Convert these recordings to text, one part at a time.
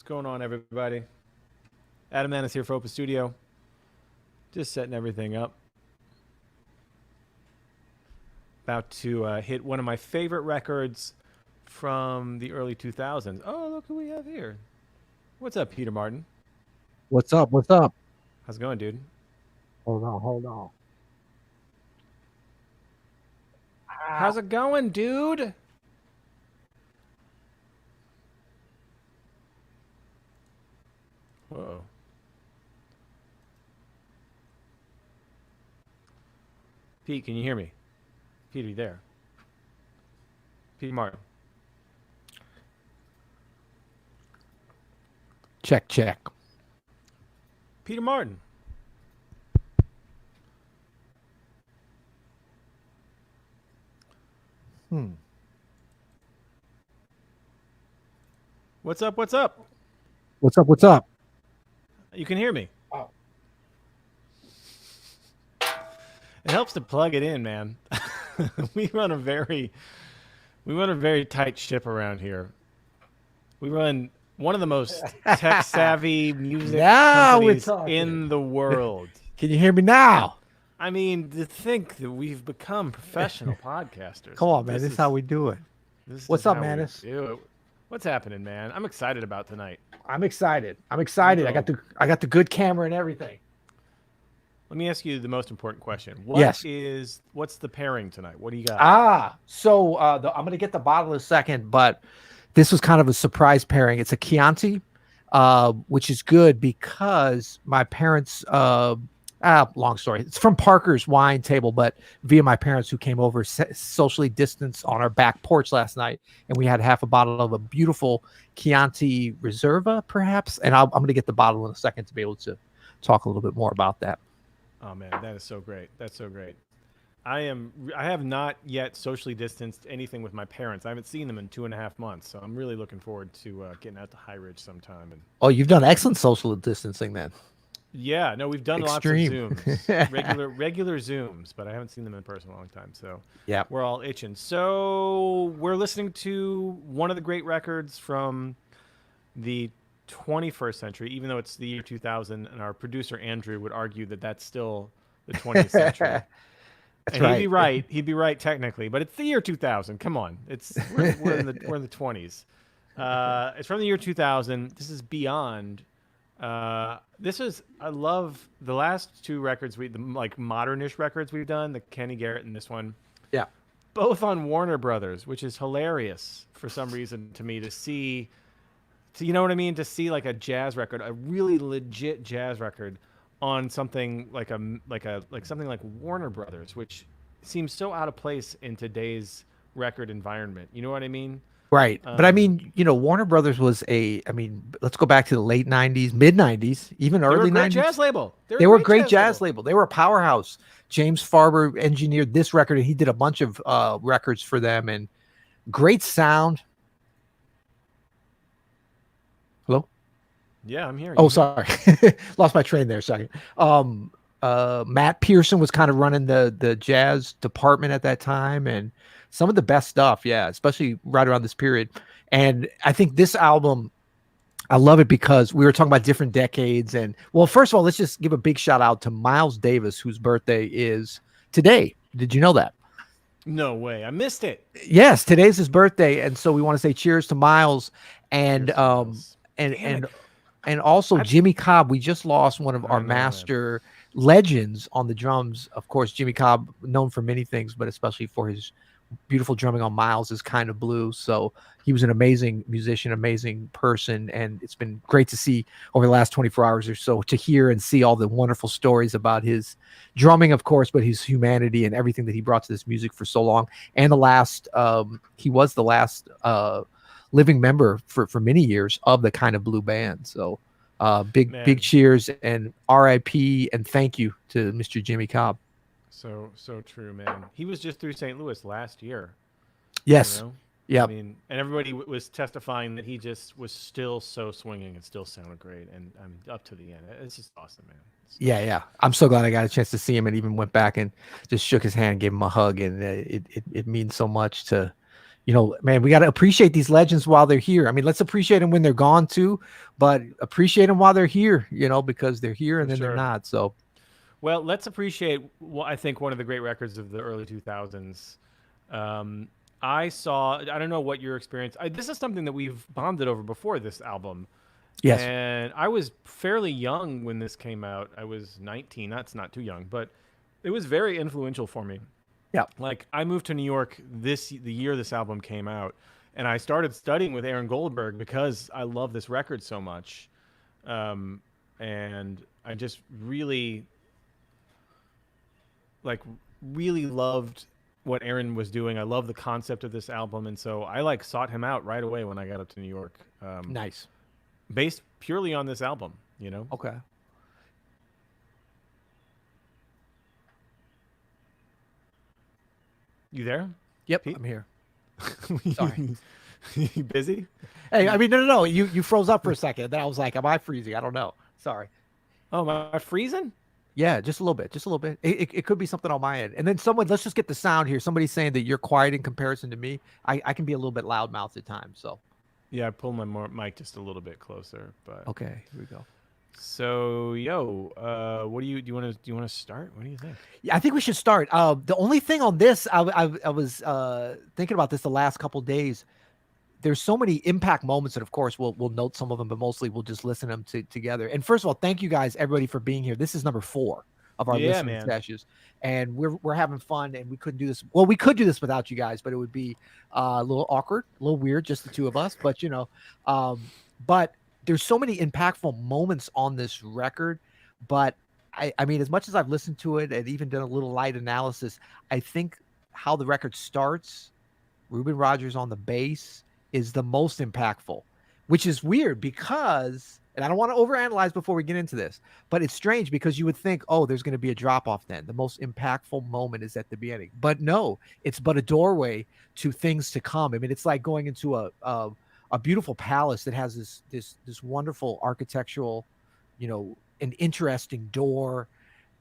going on, everybody? Adam Maness here for Open Studio. Just setting everything up. About to hit one of my favorite records from the early 2000s. Oh, look who we have here. What's up, Peter Martin? What's up? What's up? How's it going, dude? Hold on, hold on. How's it going, dude? Whoa. Pete, can you hear me? Pete, are you there? Peter Martin. Check, check. Peter Martin. What's up? What's up? What's up? What's up? You can hear me. Oh. It helps to plug it in, man. we run a very tight ship around here. We run one of the most tech savvy music companies in the world. Can you hear me now? I mean, to think that we've become professional podcasters. Come on, man. This is how we do it. What's up, Maness? What's happening, man? I'm excited about tonight. I'm excited. I got the good camera and everything. Let me ask you the most important question. What's the pairing tonight? What do you got? So I'm going to get the bottle in a second, but this was kind of a surprise pairing. It's a Chianti, which is good because my parents, long story. It's from Parker's Wine Table, but via my parents who came over socially distanced on our back porch last night. And we had half a bottle of a beautiful Chianti Reserva, perhaps. And I'm going to get the bottle in a second to be able to talk a little bit more about that. Oh man, that is so great. That's so great. I have not yet socially distanced anything with my parents. I haven't seen them in 2.5 months, so I'm really looking forward to getting out to High Ridge sometime. And you've done excellent social distancing then. Yeah, no, we've done Extreme. Lots of Zooms, regular Zooms, but I haven't seen them in person in a long time. So yeah, we're all itching. So we're listening to one of the great records from the 21st century, even though it's the year 2000, and our producer Andrew would argue that that's still the 20th century. And right. He'd be right technically, but it's the year 2000. Come on, we're in the 20s. It's from the year 2000. This is Beyond. I love the last two records the modernish records we've done, the Kenny Garrett and this one. Yeah, both on Warner Brothers, which is hilarious for some reason to me to see. You know what I mean? To see like a jazz record, a really legit jazz record, on something like something like Warner Brothers, which seems so out of place in today's record environment. You know what I mean? Right. But I mean, Warner Brothers was let's go back to the late 90s, mid 90s, even early 90s. Jazz label. They were a great jazz label. They were a powerhouse. James Farber engineered this record, and he did a bunch of records for them, and great sound. Hello? Yeah, I'm here. Oh, sorry. Lost my train there a second. Matt Pearson was kind of running the jazz department at that time, and some of the best stuff, yeah, especially right around this period. And I think this album, I love it because we were talking about different decades. And well, first of all, let's just give a big shout out to Miles Davis, whose birthday is today. Did you know that? No way. I missed it. Yes, today's his birthday. And so we want to say cheers to Miles and also Jimmy Cobb. We just lost one of our master legends on the drums. Of course, Jimmy Cobb, known for many things, but especially for his beautiful drumming on Miles is Kind of Blue. So he was an amazing musician, amazing person. And it's been great to see over the last 24 hours or so to hear and see all the wonderful stories about his drumming, of course, but his humanity and everything that he brought to this music for so long. And he was the last living member for many years of the Kind of Blue band. So big cheers and RIP and thank you to Mr. Jimmy Cobb. So true, man. He was just through St. Louis last year. Yes. Yeah. I mean, and everybody was testifying that he just was still so swinging and still sounded great. And I'm up to the end. It's just awesome, man. Yeah. I'm so glad I got a chance to see him and even went back and just shook his hand, gave him a hug. And it means so much to Man, we got to appreciate these legends while they're here. I mean, let's appreciate them when they're gone too, but appreciate them while they're here, because they're here and then they're not. So, well, let's appreciate what I think one of the great records of the early 2000s. I don't know what your experience, this is something that we've bonded over before, this album. yes. And I was fairly young when this came out. I was 19. That's not too young, but it was very influential for me. Yeah. Like, I moved to New York the year this album came out, and I started studying with Aaron Goldberg because I love this record so much. And I just really loved what Aaron was doing. I love the concept of this album, and so I sought him out right away when I got up to New York. Nice. Based purely on this album, Okay. You there? Yep, Pete? I'm here. Sorry. You busy? Hey, I mean, no. You froze up for a second. Then I was like, am I freezing? I don't know. Sorry. Oh, am I freezing? Yeah, just a little bit. Just a little bit. It could be something on my end. And then let's just get the sound here. Somebody's saying that you're quiet in comparison to me. I can be a little bit loudmouthed at times. So. Yeah, I pulled my mic just a little bit closer, but okay, here we go. So, what do you want to start? What do you think? Yeah, I think we should start. The only thing on this, I was thinking about this the last couple of days. There's so many impact moments, and of course we'll note some of them, but mostly we'll just listen to them together. And first of all, thank you guys, everybody, for being here. This is number 4 of our listening sessions, and we're having fun. And we couldn't do this. Well, we could do this without you guys, but it would be a little awkward, a little weird, just the two of us. But but there's so many impactful moments on this record. But I mean, as much as I've listened to it and even done a little light analysis, I think how the record starts, Reuben Rogers on the bass, is the most impactful, which is weird because, and I don't want to overanalyze before we get into this, but it's strange because you would think, oh, there's going to be a drop off then. The most impactful moment is at the beginning. But no, it's but a doorway to things to come. I mean, it's like going into a beautiful palace that has this wonderful architectural, an interesting door,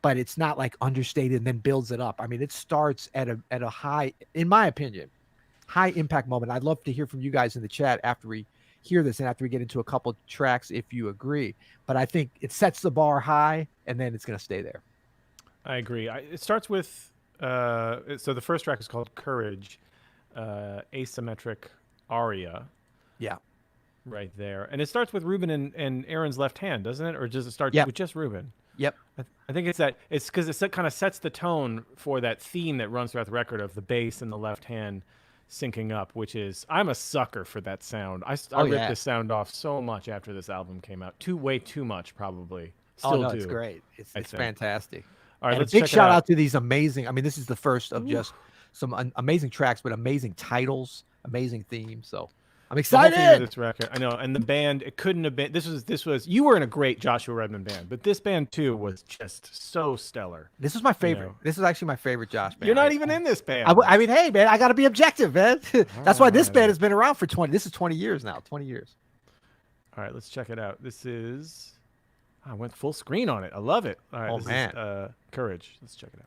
but it's not like understated and then builds it up. I mean, it starts at a high, in my opinion, high impact moment. I'd love to hear from you guys in the chat after we hear this and after we get into a couple tracks, if you agree. But I think it sets the bar high and then it's going to stay there. I agree. It starts with, so the first track is called Courage, asymmetric aria. Yeah. Right there. And it starts with Reuben and Aaron's left hand, doesn't it? Or does it start with just Reuben? Yep. I think it's because it kind of sets the tone for that theme that runs throughout the record of the bass and the left hand syncing up, which is, I'm a sucker for that sound. I ripped this sound off so much after this album came out. Way too much, probably. Still do. It's great. It's fantastic. All right, and let's a big check shout it out to these amazing, I mean, this is the first of just some amazing tracks, but amazing titles, amazing themes. So I'm excited. This record, I know, and the band, it couldn't have been. This was. You were in a great Joshua Redman band, but this band too was just so stellar. This is my favorite. This is actually my favorite Josh band. You're not even in this band. I mean, hey man, I got to be objective, man. That's why this band has been around for 20. This is 20 years now. 20 years. All right, let's check it out. This is. I went full screen on it. I love it. All right, this is Courage. Let's check it out.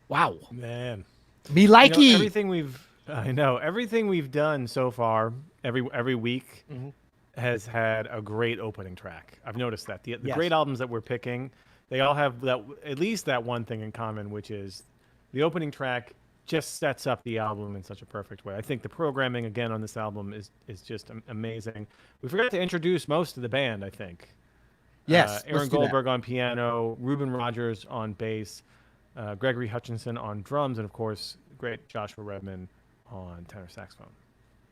Wow. Man. Me You know, likey. everything we've I know everything we've done so far, every week Mhm. has had a great opening track. I've noticed that the Yes. great albums that we're picking, they all have that at least that one thing in common, which is the opening track just sets up the album in such a perfect way. I think the programming again on this album is just amazing. We forgot to introduce most of the band. I think Yes. Let's Aaron do that. Goldberg on piano, Ruben Rogers on bass, Gregory Hutchinson on drums, and of course, great Joshua Redman on tenor saxophone.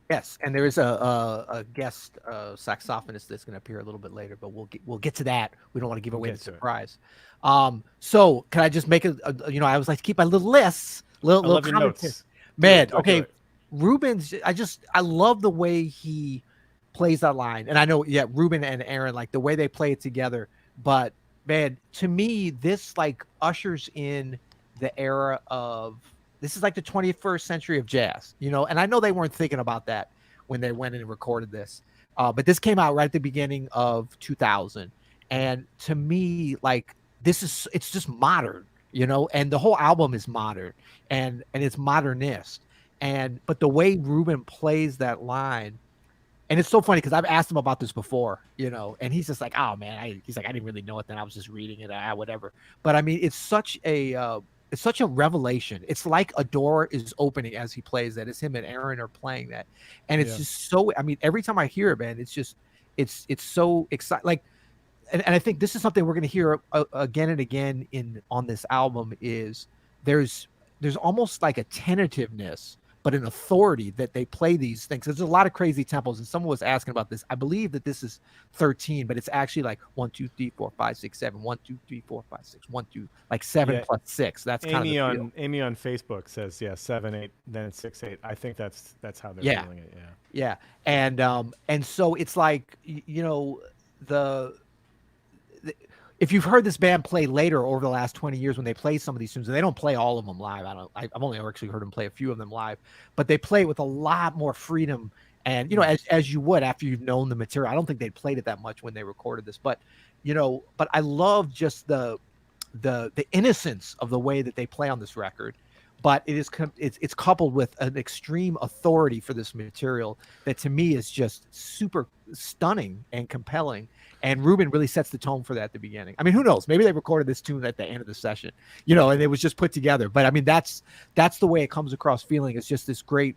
Yes, and there is a guest saxophonist that's going to appear a little bit later, but we'll get to that. We don't want to give We'll away the get to it. surprise. So can I just make I always like to keep my little lists, I little love your commentary. notes. Do it. Man, Do it. Do okay, it. Ruben's. I love the way he plays that line, and I know, yeah, Ruben and Aaron, like the way they play it together. But man, to me, this like ushers in the era of this is like the 21st century of jazz, and I know they weren't thinking about that when they went in and recorded this. But this came out right at the beginning of 2000. And to me, like it's just modern, and the whole album is modern and it's modernist. But the way Ruben plays that line, and it's so funny because I've asked him about this before, and he's just like, oh man, he's like, I didn't really know it then. I was just reading it, whatever. But I mean, it's such a revelation. It's like a door is opening as he plays that. It's him and Aaron are playing that, and it's Yeah. just so. I mean, every time I hear it, man, it's so exciting. Like, and I think this is something we're going to hear again and again on this album. Is there's there's almost like a tentativeness but an authority that they play these things. There's a lot of crazy tempos, and someone was asking about this. I believe that this is 13, but it's actually like 1, 2, 3, 4, 5, 6, 7, 1, 2, 3, 4, 5, 6, 1, 2, like 7 Yeah. plus 6. That's kind of the feel. Amy on Facebook says 7 8, then it's 6 8. I think that's how they're Yeah, feeling it. Yeah. yeah, and so it's like the if you've heard this band play later over the last 20 years when they play some of these tunes, and they don't play all of them live. I've only actually heard them play a few of them live, but they play with a lot more freedom. And, as you would after you've known the material. I don't think they played it that much when they recorded this, but I love just the innocence of the way that they play on this record. But it's coupled with an extreme authority for this material that to me is just super stunning and compelling. And Ruben really sets the tone for that at the beginning. I mean, who knows? Maybe they recorded this tune at the end of the session, and it was just put together. But I mean, that's the way it comes across feeling. It's just this great,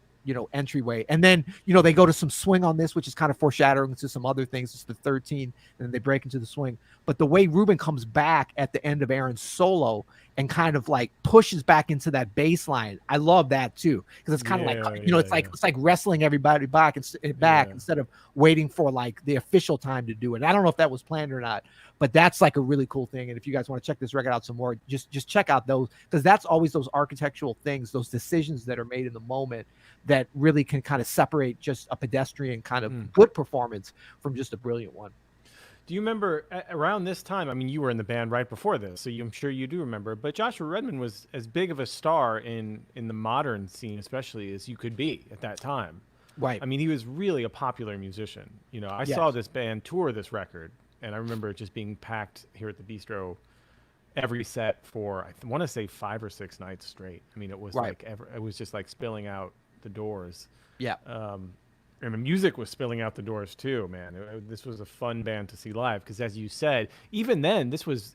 entryway. And then, they go to some swing on this, which is kind of foreshadowing to some other things. It's the 13, and then they break into the swing. But the way Ruben comes back at the end of Aaron's solo and kind of like pushes back into that bass line, I love that too. Because it's kind of like, it's like wrestling everybody back instead of waiting for like the official time to do it. And I don't know if that was planned or not, but that's like a really cool thing. And if you guys want to check this record out some more, just check out those, because that's always those architectural things, those decisions that are made in the moment that really can kind of separate just a pedestrian kind of good performance from just a brilliant one. Do you remember around this time? I mean, you were in the band right before this, so I'm sure you do remember. But Joshua Redman was as big of a star in the modern scene, especially, as you could be at that time. Right. I mean, he was really a popular musician. I saw this band tour this record, and I remember it just being packed here at the Bistro every set for I want to say 5 or 6 nights straight. I mean, it was it was just like spilling out the doors. Yeah. And the music was spilling out the doors too, man. This was a fun band to see live because, as you said, even then, this was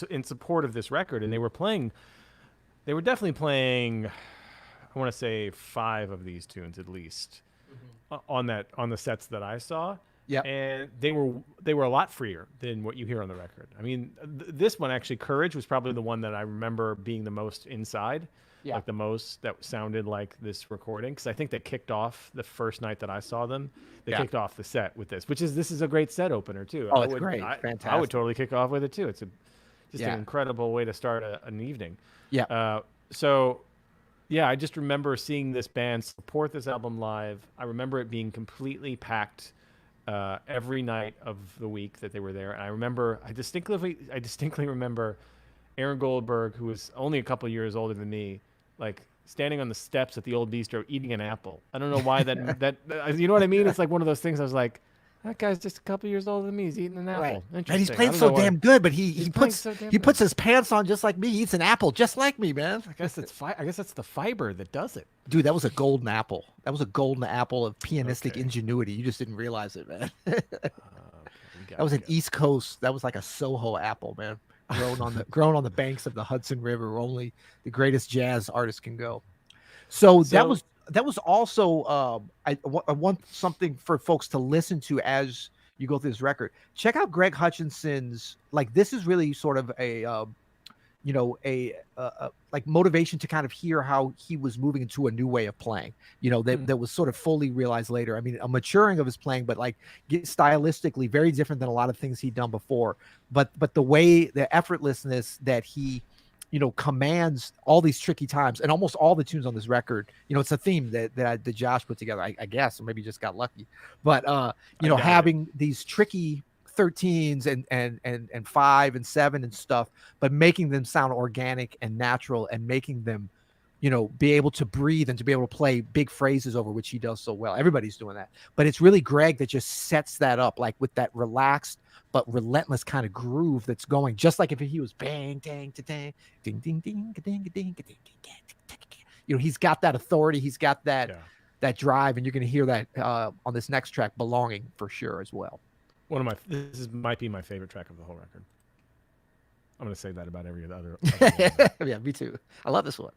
in support of this record, and they were definitely playing, I want to say 5 of these tunes at least on the sets that I saw. Yeah. And they were a lot freer than what you hear on the record. I mean, this one actually, Courage, was probably the one that I remember being the most inside. Yeah. Like the most that sounded like this recording, because I think they kicked off the first night that I saw them. They kicked off the set with this, this is a great set opener too. Oh, it's great. Fantastic. I would totally kick off with it too. It's just an incredible way to start an evening. Yeah. I just remember seeing this band support this album live. I remember it being completely packed every night of the week that they were there, and I distinctly remember Aaron Goldberg, who was only a couple years older than me, like standing on the steps at the old bistro eating an apple. I don't know why that you know what I mean? It's like one of those things I was like, That guy's just a couple years older than me. He's eating an Right. apple. And he's Interesting. I playing don't so know why. damn good, but He's he playing puts so damn he good. puts his pants on just like me. He eats an apple just like me, man. I guess that's the fiber that does it. Dude, that was a golden apple. That was a golden apple of pianistic Okay. ingenuity. You just didn't realize it, man. Okay, That was an East Coast. That was like a Soho apple, man. Grown on the banks of the Hudson River, where only the greatest jazz artists can go. So that was also I want something for folks to listen to as you go through this record. Check out Greg Hutchinson's, like, this is really sort of a like motivation to kind of hear how he was moving into a new way of playing, that was sort of fully realized later. I mean, a maturing of his playing, but like stylistically very different than a lot of things he'd done before. But the way, the effortlessness that he, commands all these tricky times, and almost all the tunes on this record, it's a theme that Josh put together, I guess, or maybe just got lucky. But having these tricky 13s and 5 and 7 and stuff, but making them sound organic and natural, and making them, be able to breathe and to be able to play big phrases over, which he does so well. Everybody's doing that, but it's really Greg that just sets that up, like with that relaxed but relentless kind of groove that's going, just like if he was bang, dang, ding, ding, ding, ding, ding, ding, ding. He's got that authority, he's got that drive, and you're going to hear that on this next track, Belonging, for sure as well. Might be my favorite track of the whole record. I'm going to say that about every other Yeah, me too. I love this one.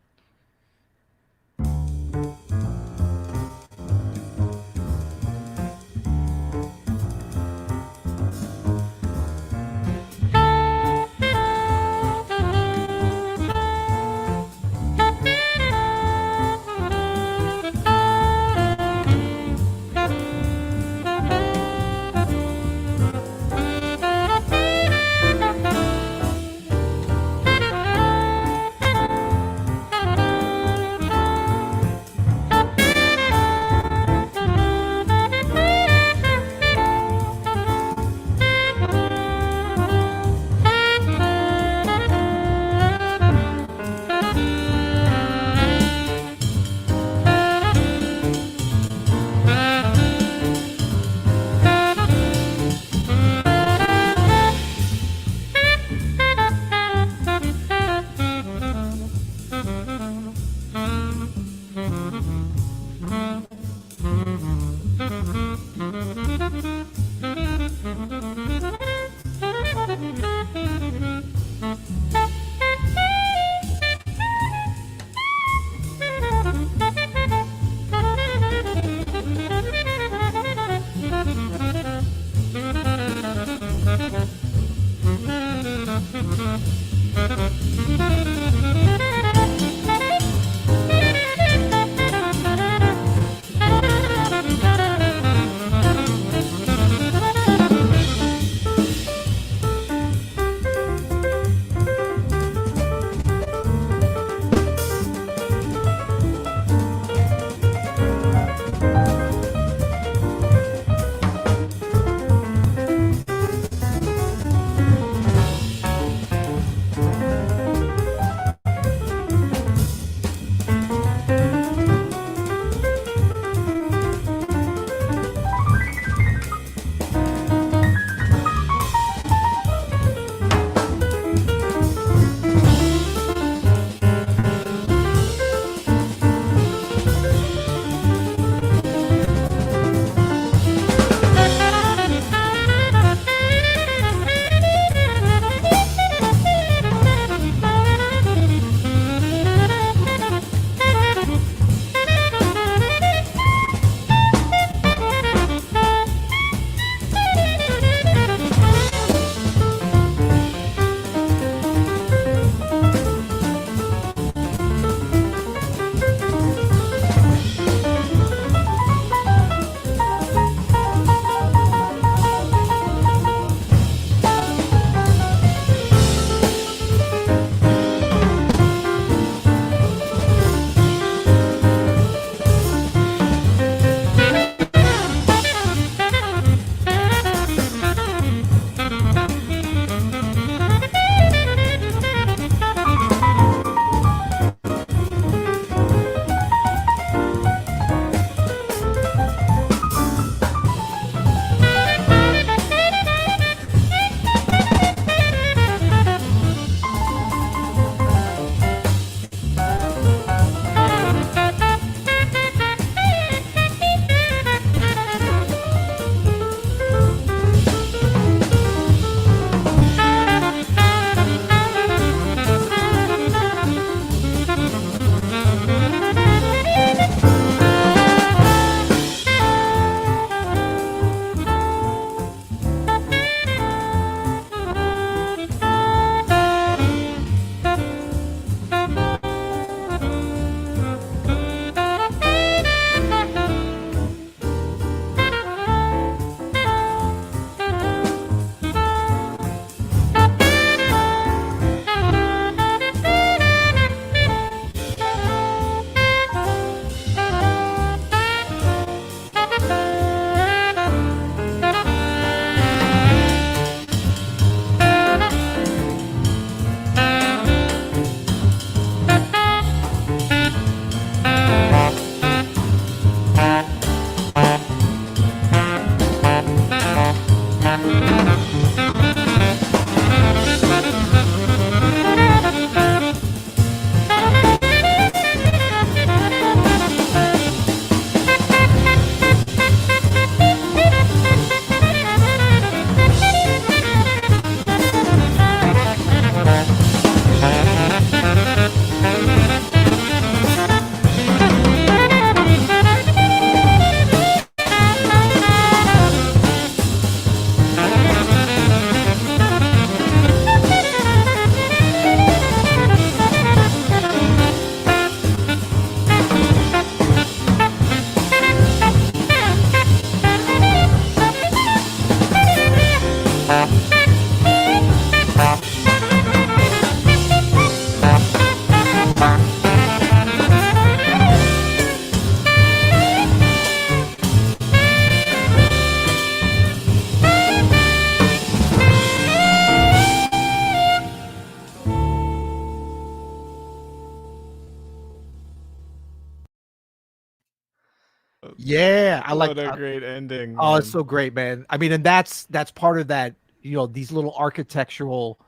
Yeah, I like What a great ending, Oh, it's man. so great, man. I mean, and that's part of that, these little architectural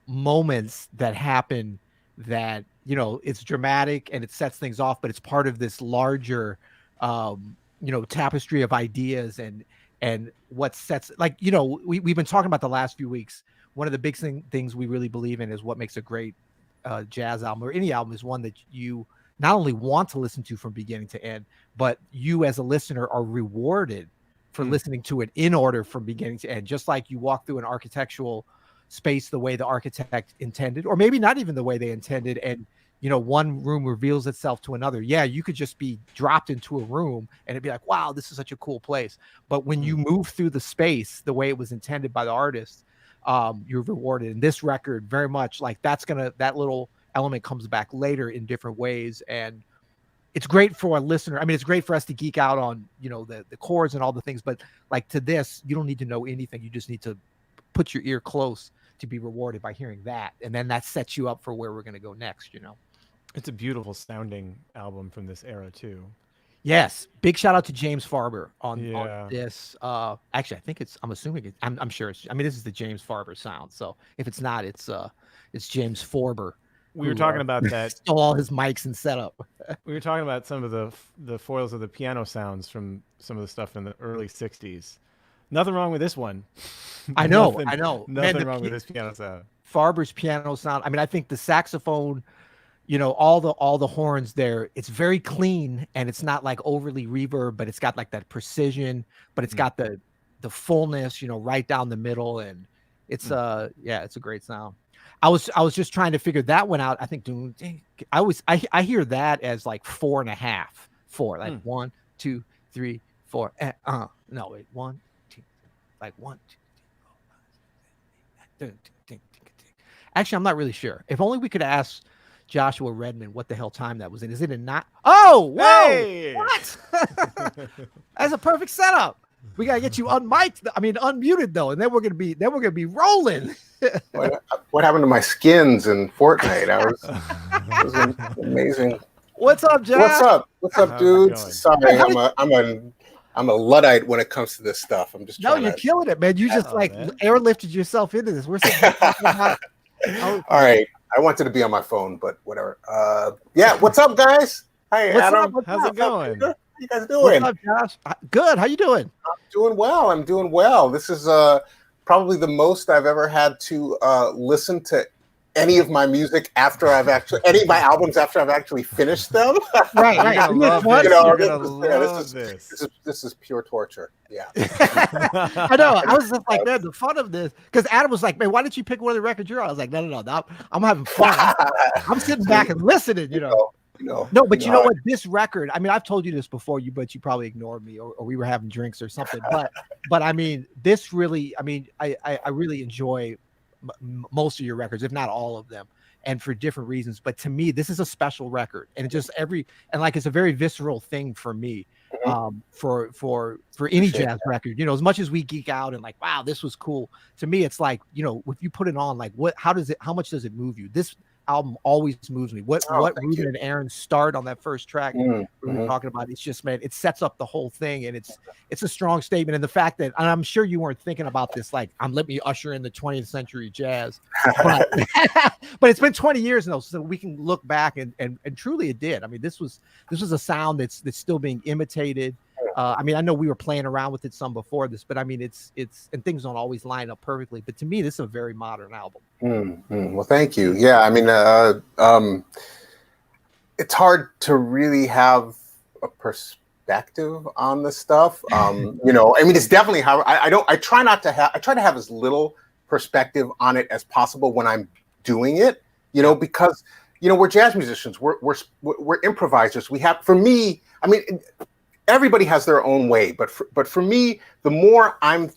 moments that happen that, it's dramatic and it sets things off, but it's part of this larger tapestry of ideas and what sets like, we've been talking about the last few weeks. One of the big things we really believe in is what makes a great jazz album or any album is one that you not only want to listen to from beginning to end, but you as a listener are rewarded for listening to it in order from beginning to end, just like you walk through an architectural space the way the architect intended, or maybe not even the way they intended. And, one room reveals itself to another. Yeah, you could just be dropped into a room and it'd be like, wow, this is such a cool place. But when you move through the space the way it was intended by the artist, you're rewarded. And this record, very much like that little element comes back later in different ways. And it's great for a listener. I mean, it's great for us to geek out on, the chords and all the things, but like to this, you don't need to know anything. You just need to put your ear close to be rewarded by hearing that. And then that sets you up for where we're going to go next, It's a beautiful sounding album from this era too. Yes. Big shout out to James Farber on this. Actually, I think I'm assuming I'm sure this is the James Farber sound. So if it's not, it's James Farber. We were talking about that. Stole all his mics and setup. We were talking about some of the foils of the piano sounds from some of the stuff in the early '60s. Nothing wrong with this one. I know. Nothing wrong with this piano sound. Farber's piano sound. I mean, I think the saxophone, all the horns there, it's very clean and it's not like overly reverb, but it's got like that precision, but it's got the fullness, right down the middle. And it's it's a great sound. I was just trying to figure that one out. I think I hear that as like 4.5, 4, like 1, 2, 3, 4. No, wait, 1, 2, like 1, 2, 3, 4. Actually, I'm not really sure. If only we could ask Joshua Redman what the hell time that was in. Is it in not? Oh, whoa! Hey! What? That's a perfect setup. We gotta get you unmuted though, and then we're gonna be rolling. What happened to my skins in Fortnite? It was amazing. What's up, Josh? What's up, dudes? Sorry, I'm a Luddite when it comes to this stuff. I'm just you're killing it, man. You just airlifted yourself into this. We're all right. I wanted to be on my phone, but whatever. What's up, guys? Hi, Adam. How's it going? How you guys doing? What's up, Josh? Good. How you doing? I'm doing well. This is probably the most I've ever had to listen to any of my music after any of my albums after I've actually finished them. Right. You're gonna love this. This is pure torture. Yeah. I know. I was just like, man, the fun of this, because Adam was like, man, why didn't you pick one of the records you're on? I was like, no, I'm having fun. I'm sitting back and listening, No, but you know what? This record, I mean, I've told you this before, but you probably ignored me, or we were having drinks or something. But I mean, this really, I mean, I really enjoy most of your records, if not all of them, and for different reasons. But to me, this is a special record, and it's a very visceral thing for me. For any jazz record, as much as we geek out and like, wow, this was cool. To me, it's like, if you put it on, like, how much does it move you? This album always moves me. What Ruben and Aaron start on that first track we were talking about, it's just, man, it sets up the whole thing, and it's a strong statement. And the fact that, and I'm sure you weren't thinking about this, like, let me usher in the 20th century jazz, but, but it's been 20 years now, so we can look back and truly it did. I mean, this was a sound that's still being imitated. I mean, I know we were playing around with it some before this, but I mean, it's and things don't always line up perfectly. But to me, this is a very modern album. Well, thank you. Yeah, I mean, it's hard to really have a perspective on this stuff. I mean, it's definitely how I try to have as little perspective on it as possible when I'm doing it. Because we're jazz musicians, we're improvisers. For me, I mean, everybody has their own way, but for me, the more I'm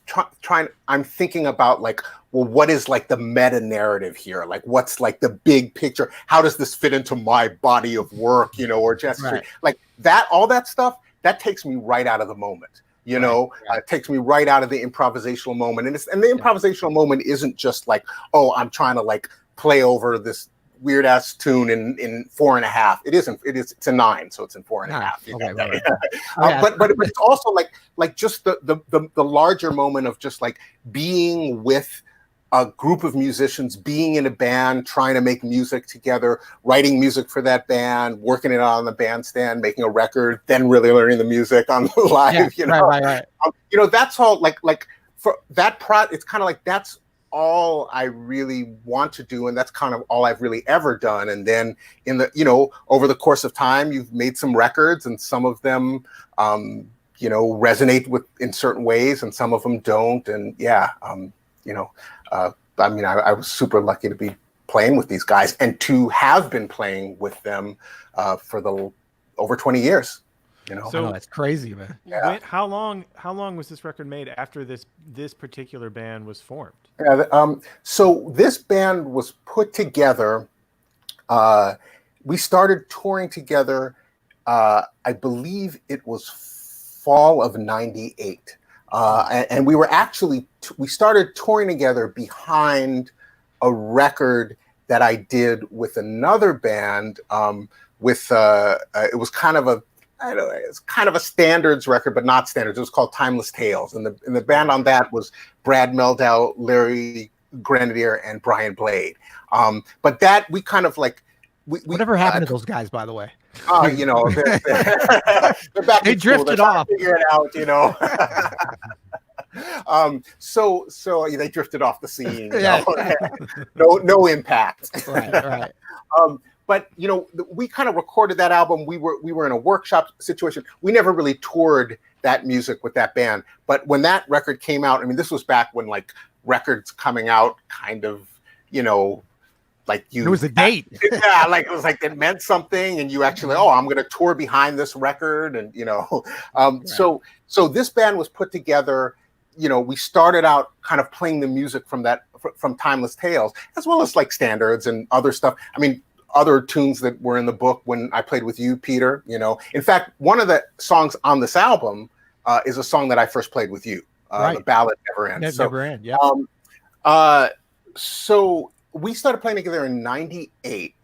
thinking about, like, well, what is like the meta narrative here? Like, what's like the big picture? How does this fit into my body of work, or jazz history? Like that, all that stuff, that takes me right out of the moment. It takes me right out of the improvisational moment, and the improvisational moment isn't just like, oh, I'm trying to like play over this weird ass tune in 4.5. It's a 9, so it's in 4.5. Okay, right. But it's also like just the larger moment of just like being with a group of musicians, being in a band, trying to make music together, writing music for that band, working it out on the bandstand, making a record, then really learning the music on the live. Right. That's all like for that it's kind of like that's all I really want to do, and that's kind of all I've really ever done. And then over the course of time, you've made some records, and some of them resonate with in certain ways, and some of them don't. And I was super lucky to be playing with these guys and to have been playing with them for over 20 years. So that's crazy, man. Yeah. How long was this record made after this particular band was formed? So this band was put together. We started touring together. I believe it was fall of '98. And we were we started touring together behind a record that I did with another band. It was kind of it's kind of a standards record, but not standards. It was called Timeless Tales, and the band on that was Brad Meldau, Larry Grenadier, and Brian Blade. But that we kind of like. Whatever happened to those guys, by the way? They're back. They drifted off. Figure it out, So they drifted off the scene. No impact. Right. But we kind of recorded that album. We were in a workshop situation. We never really toured that music with that band. But when that record came out, I mean, this was back when like records coming out kind of, like it was a date. Yeah, like it was like it meant something, and you actually, I'm going to tour behind this record, and Right. So this band was put together. We started out kind of playing the music from Timeless Tales, as well as like standards and other stuff. I mean, other tunes that were in the book when I played with you, Peter. In fact, one of the songs on this album is a song that I first played with you. The ballad Never Ends. Never End. Yeah. So we started playing together in '98,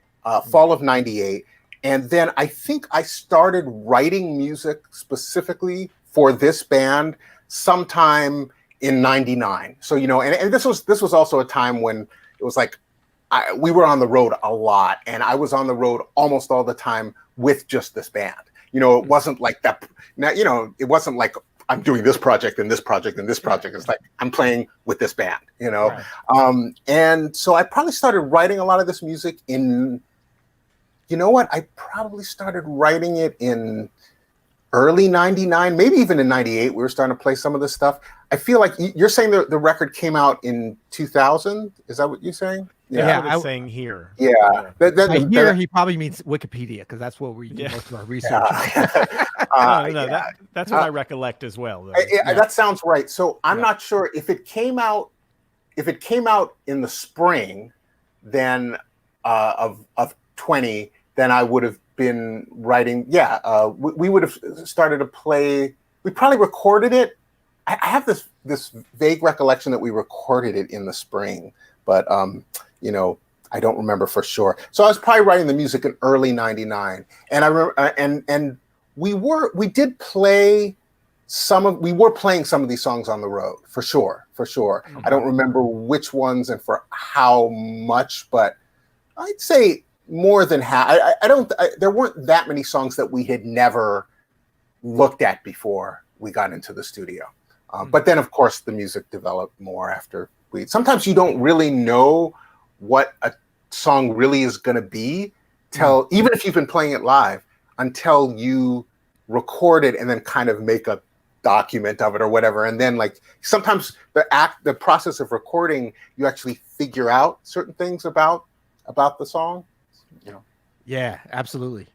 fall of '98. And then I think I started writing music specifically for this band sometime in '99. So, and this was also a time when it was like, we were on the road a lot, and I was on the road almost all the time with just this band. It wasn't like that. Now, it wasn't like I'm doing this project and this project and this project. It's like I'm playing with this band, Right. And so I probably started writing a lot of this music in, I probably started writing it in early '99, maybe even in '98. We were starting to play some of this stuff. I feel like you're saying the record came out in 2000. Is that what you're saying? Yeah, what it's saying here. Yeah. Here he probably means Wikipedia, because that's what we do most of our research. That's what I recollect as well. That sounds right. So I'm not sure if it came out in the spring, then of 20, then I would have been writing. We would have started to play. We probably recorded it. I have this vague recollection that we recorded it in the spring, but I don't remember for sure. So I was probably writing the music in early '99, and I remember, and we were playing some of these songs on the road for sure. Mm-hmm. I don't remember which ones and for how much, but I'd say more than half. There weren't that many songs that we had never looked at before we got into the studio. But then, of course, the music developed more after sometimes you don't really know what a song really is going to be even if you've been playing it live, until you record it and then kind of make a document of it or whatever. And then like sometimes the process of recording, you actually figure out certain things about the song. Yeah, absolutely.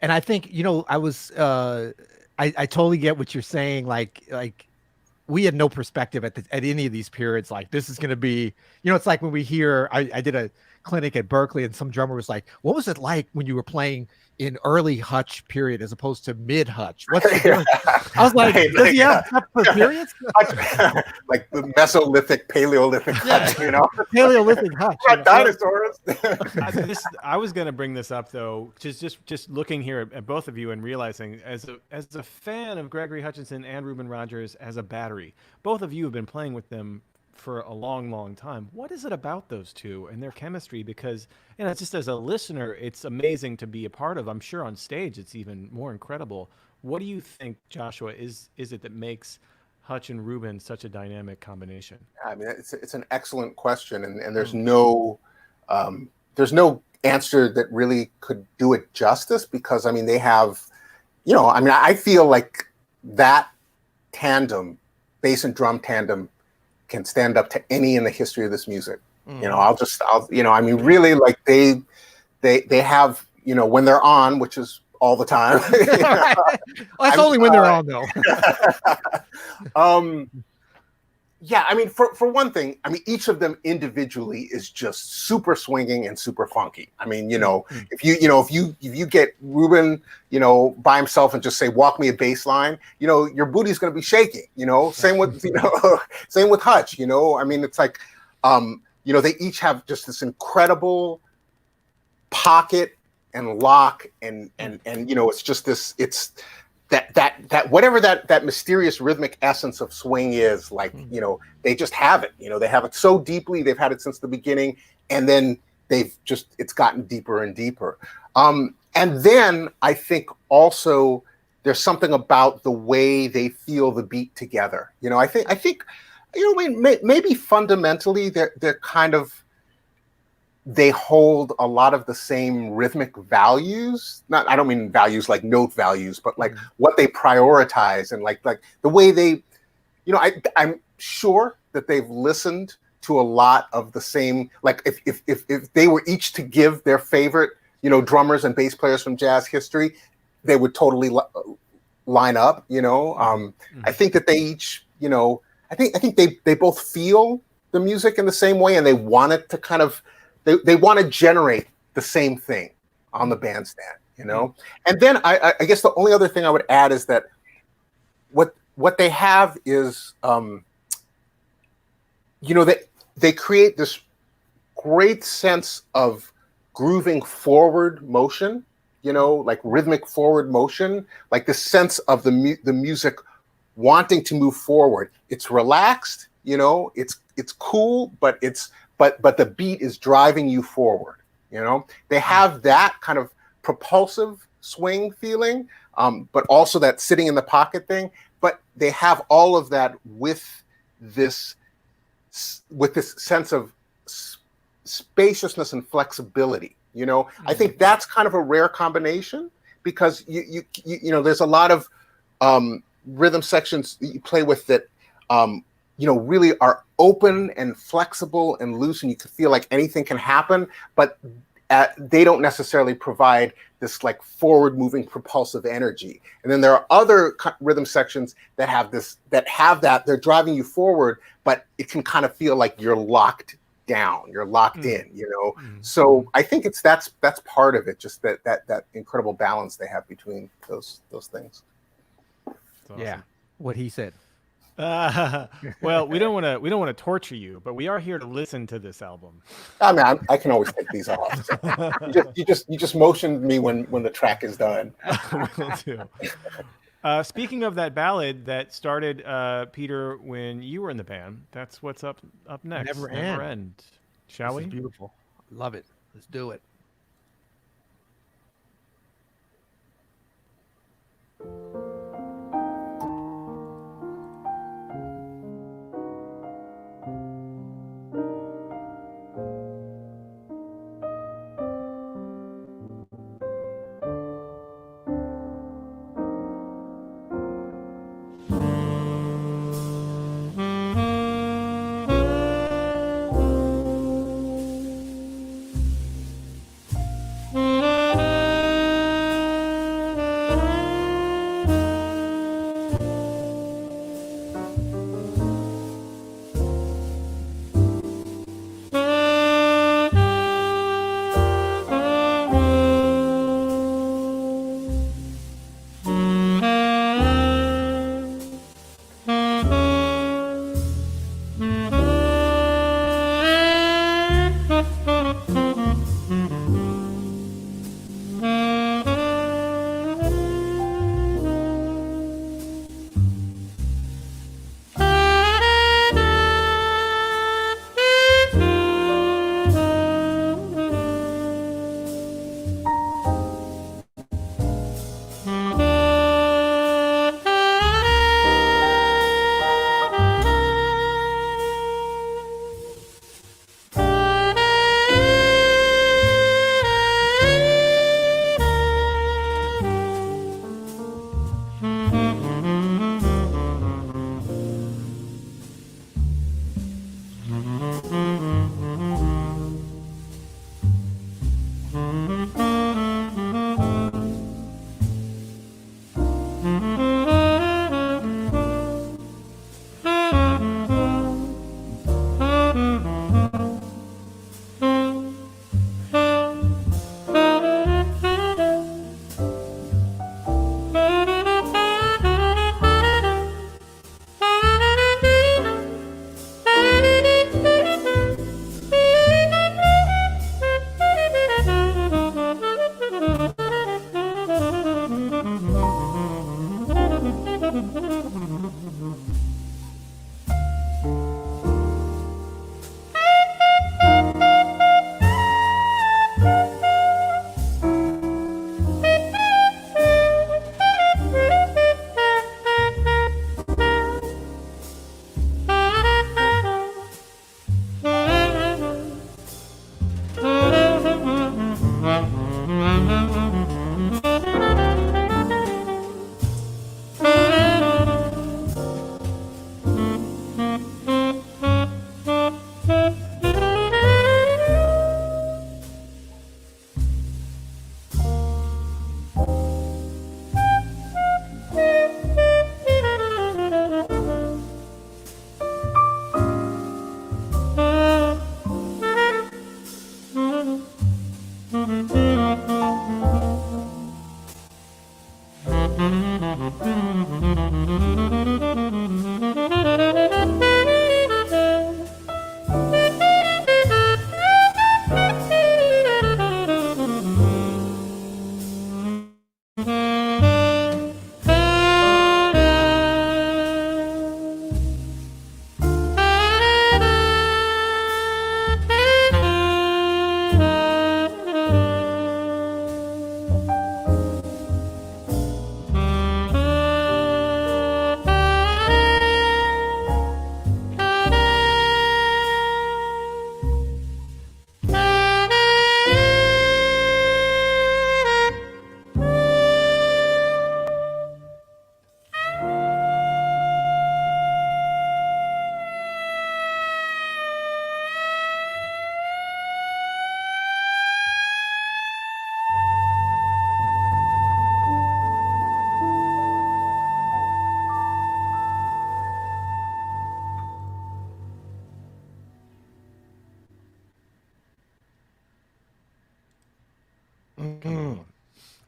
And I think, I was I totally get what you're saying. Like we had no perspective at any of these periods. Like this is going to be, it's like when we hear, I did a clinic at Berkeley, and some drummer was like, "What was it like when you were playing in early Hutch period as opposed to mid Hutch? What's the difference?" I was like, Right, "Does he have separate periods?" Like the Mesolithic, Paleolithic, Hutch, you know, Paleolithic Hutch. like dinosaurs. I was going to bring this up though, just looking here at both of you and realizing as a fan of Gregory Hutchinson and Reuben Rogers as a battery, both of you have been playing with them for a long, long time. What is it about those two and their chemistry? Because, you know, just as a listener, it's amazing to be a part of. I'm sure on stage it's even more incredible. What do you think, Joshua, is it that makes Hutch and Reuben such a dynamic combination? I mean, it's an excellent question, and there's no answer that really could do it justice, because I mean they have, you know, I mean I feel like that tandem, bass and drum tandem, can stand up to any in the history of this music. You know, I'll you know, I mean really, like they have, you know, when they're on, which is all the time. Well, that's only when they're on though. Yeah, I mean, for one thing, I mean, each of them individually is just super swinging and super funky. I mean, you know, if you get Reuben, you know, by himself and just say, "Walk me a bass line," you know, your booty's going to be shaking. You know, same with same with Hutch. You know, I mean, it's like, you know, they each have just this incredible pocket and lock and you know, it's just this, it's that whatever that mysterious rhythmic essence of swing is, like, you know, they just have it. You know, they have it so deeply. They've had it since the beginning, and then it's gotten deeper and deeper. And then I think also there's something about the way they feel the beat together. You know, I think you know, maybe fundamentally they're kind of, they hold a lot of the same rhythmic values. I don't mean values like note values, but like what they prioritize, and like the way they, you know, I'm sure that they've listened to a lot of the same, like if they were each to give their favorite, you know, drummers and bass players from jazz history, they would totally line up, you know. I think that they each, you know, I think they both feel the music in the same way, and they want it to kind of, they want to generate the same thing on the bandstand, you know? And then I guess the only other thing I would add is that what they have is, you know, they create this great sense of grooving forward motion, you know, like rhythmic forward motion, like the sense of the music wanting to move forward. It's relaxed, you know, it's cool, but the beat is driving you forward. You know, they have that kind of propulsive swing feeling, but also that sitting in the pocket thing. But they have all of that with this sense of spaciousness and flexibility. You know, I think that's kind of a rare combination, because you know, there's a lot of rhythm sections that you play with that, you know, really are open and flexible and loose, and you can feel like anything can happen, but they don't necessarily provide this like forward moving propulsive energy. And then there are other rhythm sections that have that they're driving you forward, but it can kind of feel like you're locked down, you're locked in, you know. So I think that's part of it, just that incredible balance they have between those things. Awesome. Yeah, what he said. Well, we don't want to torture you, but we are here to listen to this album. I mean, I can always take these off. So you just motioned me when the track is done. Will do. Speaking of that ballad that started, Peter, when you were in the band, that's what's up next. Never End. Shall we? Beautiful. Love it. Let's do it.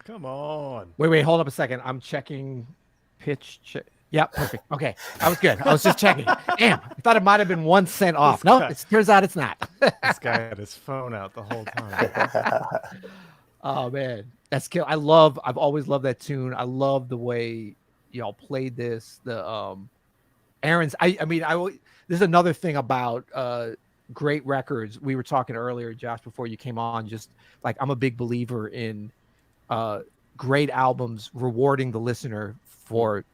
Come on. Wait, hold up a second. I'm checking pitch. Yeah, perfect. Okay, I was good. I was just checking. Damn, I thought it might have been 1 cent off. No, it turns out it's not. This guy had his phone out the whole time. Oh man, that's kill. I've always loved that tune. I love the way y'all played this. The Aaron's. I mean, this is another thing about great records. We were talking earlier, Josh, before you came on. Just like I'm a big believer in great albums rewarding the listener for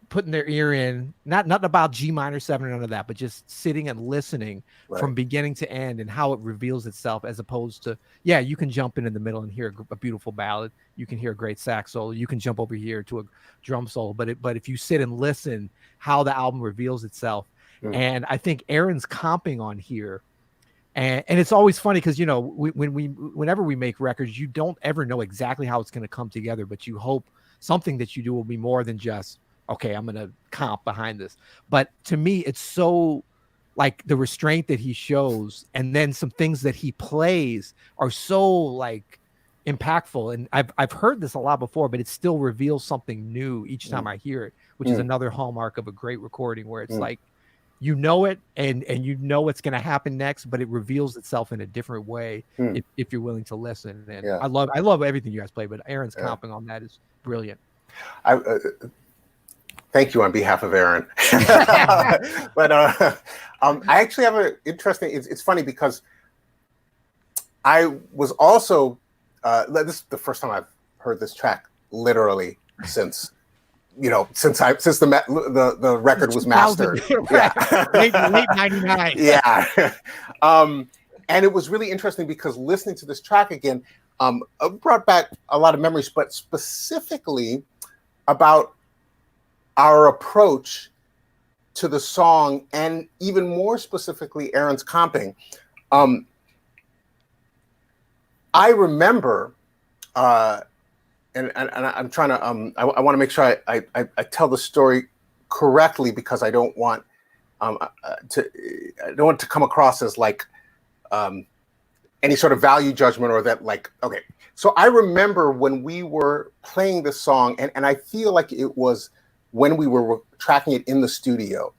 putting their ear in, nothing about G minor 7 or none of that, but just sitting and listening from beginning to end and how it reveals itself, as opposed to, yeah, you can jump in the middle and hear a beautiful ballad. You can hear a great sax solo. You can jump over here to a drum solo. But if you sit and listen, how the album reveals itself. And I think Aaron's comping on here. And it's always funny because, you know, whenever we make records, you don't ever know exactly how it's going to come together, but you hope something that you do will be more than just, okay, I'm going to comp behind this. But to me, it's so like the restraint that he shows, and then some things that he plays are so like impactful. And I've heard this a lot before, but it still reveals something new each time I hear it, which is another hallmark of a great recording, where it's like, you know it, and you know what's going to happen next, but it reveals itself in a different way if you're willing to listen. And I love everything you guys play, but Aaron's comping on that is brilliant. Thank you on behalf of Aaron. But I actually have an interesting. It's funny because I was also this is the first time I've heard this track literally since the record was mastered. late 99. Yeah. And it was really interesting because listening to this track again brought back a lot of memories, but specifically about our approach to the song, and even more specifically Aaron's comping. I remember and I'm trying to I want to make sure I tell the story correctly, because I don't want to come across as like any sort of value judgment, or that like, okay. So I remember when we were playing this song, and I feel like it was when we were tracking it in the studio,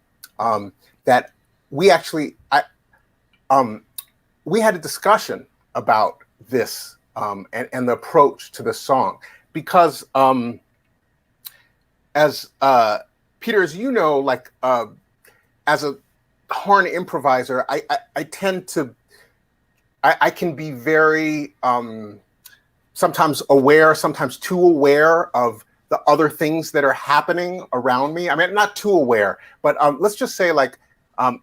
that we actually we had a discussion about this and the approach to the song, because as Peter, as you know, like as a horn improviser, I tend to, I can be very sometimes aware, sometimes too aware of the other things that are happening around me. I mean, not too aware, but let's just say like,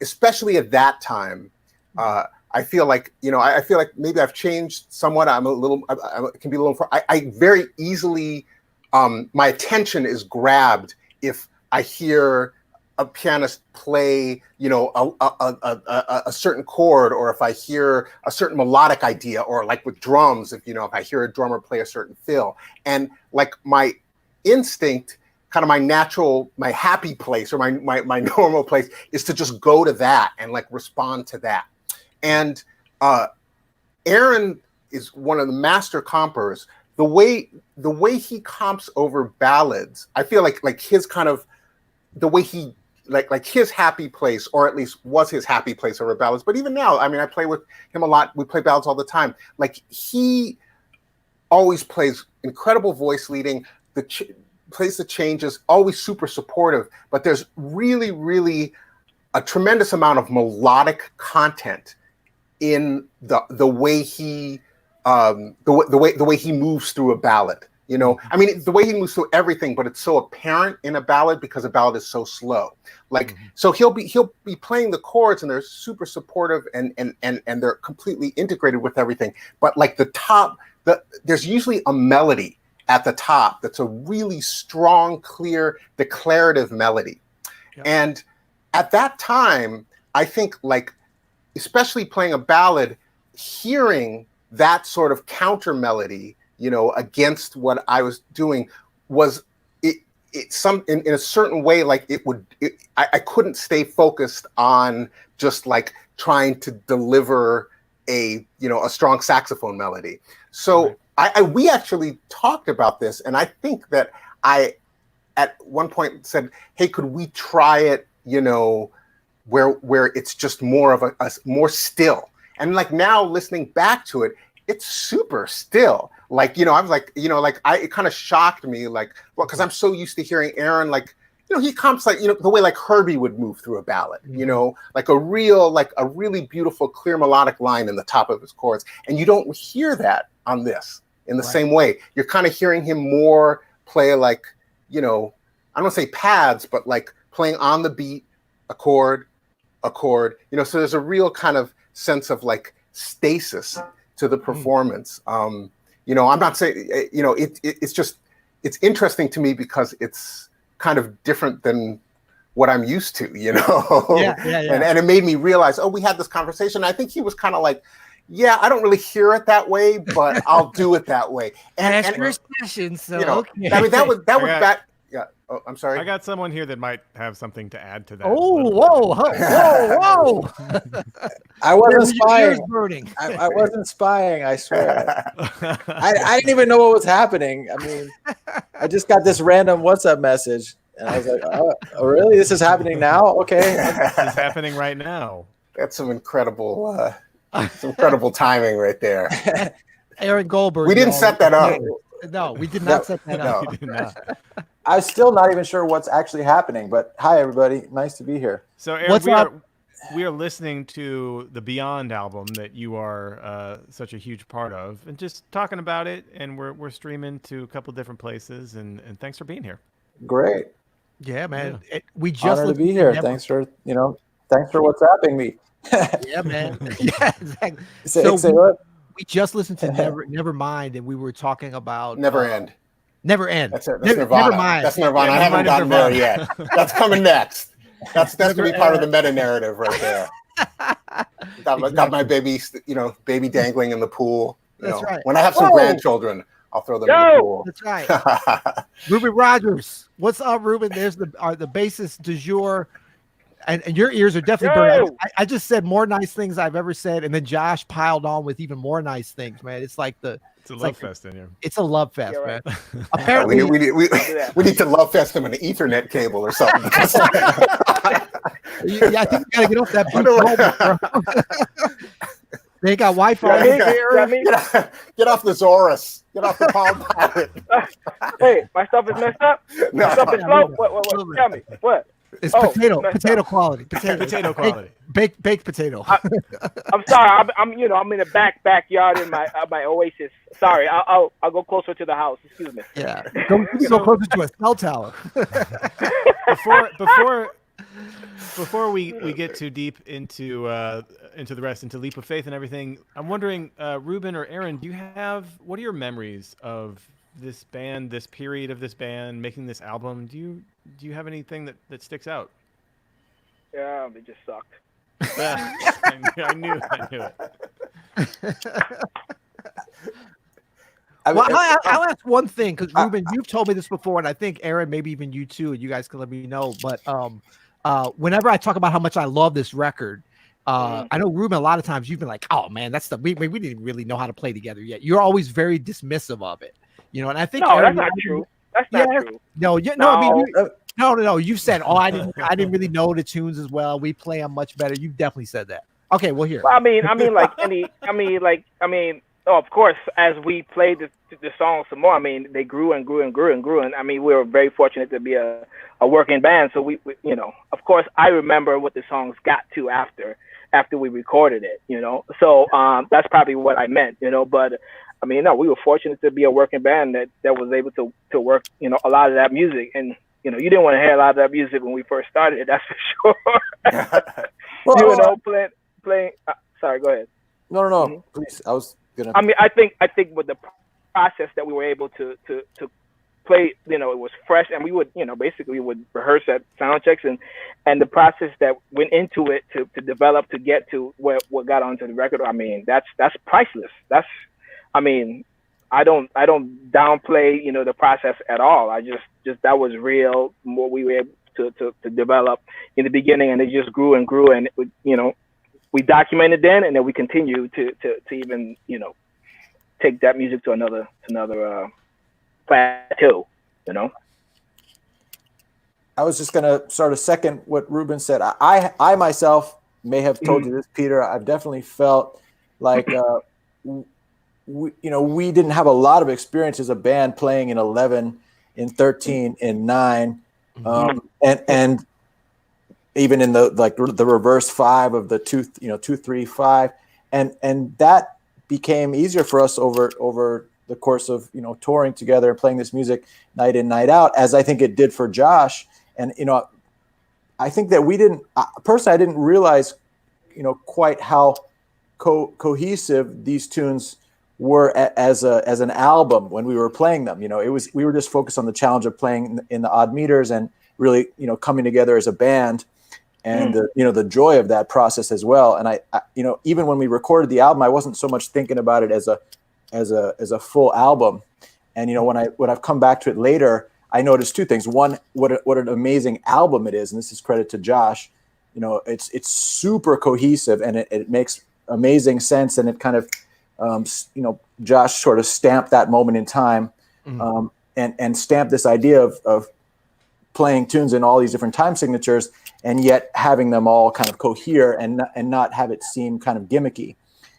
especially at that time, I feel like, I feel like maybe I've changed somewhat. I'm a little, I can be a little, I very easily, my attention is grabbed if I hear a pianist play, a certain chord, or if I hear a certain melodic idea, or like with drums, if I hear a drummer play a certain fill, and like my instinct, kind of my natural, my happy place, or my normal place is to just go to that and like respond to that. And Aaron is one of the master compers. The way he comps over ballads, I feel like his kind of, the way he like his happy place, or at least was his happy place over ballads. But even now, I mean, I play with him a lot. We play ballads all the time. Like he always plays incredible voice leading, plays the changes, always super supportive. But there's really, really a tremendous amount of melodic content in the way he the way he moves through a ballad. I mean, the way he moves through everything, but it's so apparent in a ballad because a ballad is so slow. Like, so he'll be playing the chords, and they're super supportive, and they're completely integrated with everything. But like there's usually a melody at the top that's a really strong, clear, declarative melody. Yep. And at that time, I think, like, especially playing a ballad, hearing that sort of counter melody, against what I was doing, was in a certain way, like I couldn't stay focused on just like trying to deliver a strong saxophone melody. So right. We actually talked about this, and I think that I at one point said, hey, could we try it, where it's just more of a more still. And like now listening back to it, it's super still. Like, I was like, it kind of shocked me, like, well, because I'm so used to hearing Aaron, like, he comps like, the way like Herbie would move through a ballad, like a really beautiful, clear melodic line in the top of his chords. And you don't hear that on this in the same way. You're kind of hearing him more play like, I don't want to say pads, but like playing on the beat, a chord. So there's a real kind of sense of like stasis to the performance. I'm not saying, it's interesting to me because it's kind of different than what I'm used to, Yeah. And it made me realize, we had this conversation. I think he was kind of like, yeah, I don't really hear it that way, but I'll do it that way. And your session, so okay. I mean, that was back. Yeah. Oh, I'm sorry. I got someone here that might have something to add to that. Oh, whoa. I wasn't spying. I wasn't spying, I swear. I didn't even know what was happening. I mean, I just got this random WhatsApp message, and I was like, oh really? This is happening now? Okay. This is happening right now. That's some incredible timing right there. Aaron Goldberg. We didn't set that up. No, we did not set that up. We did not. I'm still not even sure what's actually happening, but hi, everybody. Nice to be here. So, Aaron, we are listening to the Beyond album that you are such a huge part of, and just talking about it, and we're streaming to a couple different places, and thanks for being here. Great. Yeah, man. Yeah. We just honored to be here. Thanks for WhatsApping me. Yeah, man. Yeah, exactly. We just listened to Nevermind, and we were talking about Never End. Never End. That's Nirvana. Nevermind. That's Nirvana. I haven't gotten there yet. That's coming next. That's going to be part of the meta narrative right there. Got my baby, baby dangling in the pool. That's right. When I have some grandchildren, I'll throw them in the pool. That's right. Ruben Rogers. What's up, Ruben? There's the bassist du jour. And your ears are definitely burning. I just said more nice things I've ever said, and then Josh piled on with even more nice things, man. It's like it's a love fest in here. It's a love fest, man. Apparently, we need to love fest him an Ethernet cable or something. I think you gotta get off that. They got Wi-Fi. Get off the Zorus. Get off the Palm Pilot. Hey, my stuff is messed up. No. My stuff is slow. What? Tell me what. It's Oh, potato quality. Potato quality. Baked potato. I'm sorry. I'm in the backyard in my Oasis. Sorry. I'll go closer to the house. Excuse me. Yeah. Go closer to a cell tower. Before we get too deep into the rest, into Leap of Faith and everything, I'm wondering, Ruben or Aaron, what are your memories of this band, this period of this band, making this album? Do you have anything that sticks out? Yeah, they just sucked. Yeah, I knew it. I'll ask one thing, because Ruben, you've told me this before, and I think Aaron, maybe even you too, and you guys can let me know. But whenever I talk about how much I love this record, I know Ruben, a lot of times you've been like, "Oh man, we didn't really know how to play together yet." You're always very dismissive of it, and I think Aaron, that's not true. That's not true. No, I mean, no. You said, "Oh, I didn't really know the tunes as well. We play them much better." You definitely said that. Okay, well here. Well, of course, as we played the songs some more, I mean, they grew and grew and grew and grew, and I mean, we were very fortunate to be a working band. So we of course, I remember what the songs got to after we recorded it, So that's probably what I meant, But I mean, no, we were fortunate to be a working band that was able to work, a lot of that music. And, you didn't want to hear a lot of that music when we first started it, that's for sure. Well, playing. Sorry, go ahead. No, Mm-hmm. please. I was gonna. I mean, I think with the process that we were able to play, it was fresh, and we would, basically we would rehearse at sound checks, and the process that went into it to develop to get to what got onto the record. I mean, that's priceless. I mean, I don't downplay, the process at all. I just that was real, what we were able to develop in the beginning, and it just grew and grew, and we documented then, and then we continue to even, take that music to another plateau, I was just gonna sort of second what Ruben said. I myself may have told you this, Peter. I've definitely felt like we didn't have a lot of experience as a band playing in 11, in 13, in 9, and even in the reverse 5 of the 2, 2, 3, 5, and that became easier for us over the course of touring together and playing this music night in, night out, as I think it did for Josh. And I think that we didn't personally, I didn't realize quite how cohesive these tunes were as an album when we were playing them. We were just focused on the challenge of playing in the odd meters and really coming together as a band, and the joy of that process as well. And I even when we recorded the album, I wasn't so much thinking about it as a full album. And when I've come back to it later, I noticed two things. One, what an amazing album it is, and this is credit to Josh. It's super cohesive, and it makes amazing sense, and it kind of Josh sort of stamped that moment in time, and stamped this idea of playing tunes in all these different time signatures, and yet having them all kind of cohere and not have it seem kind of gimmicky.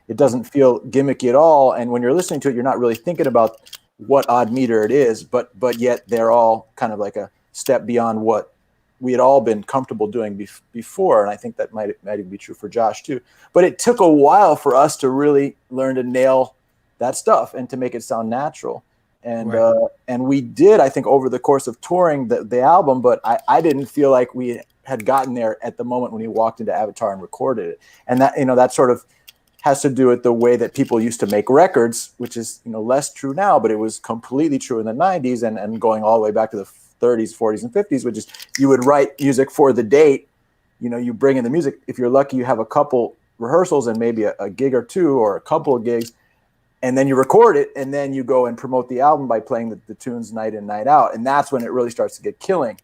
It doesn't feel gimmicky at all, and when you're listening to it, you're not really thinking about what odd meter it is, but yet they're all kind of like a step beyond what we had all been comfortable doing before. And I think that might even be true for Josh too. But it took a while for us to really learn to nail that stuff and to make it sound natural. And and we did, I think, over the course of touring the album, but I didn't feel like we had gotten there at the moment when we walked into Avatar and recorded it. And that, that sort of has to do with the way that people used to make records, which is, less true now, but it was completely true in the 90s and going all the way back to the 30s, 40s, and 50s, which is you would write music for the date. You bring in the music. If you're lucky, you have a couple rehearsals and maybe a gig or two or a couple of gigs, and then you record it, and then you go and promote the album by playing the tunes night in, night out. And that's when it really starts to get killing.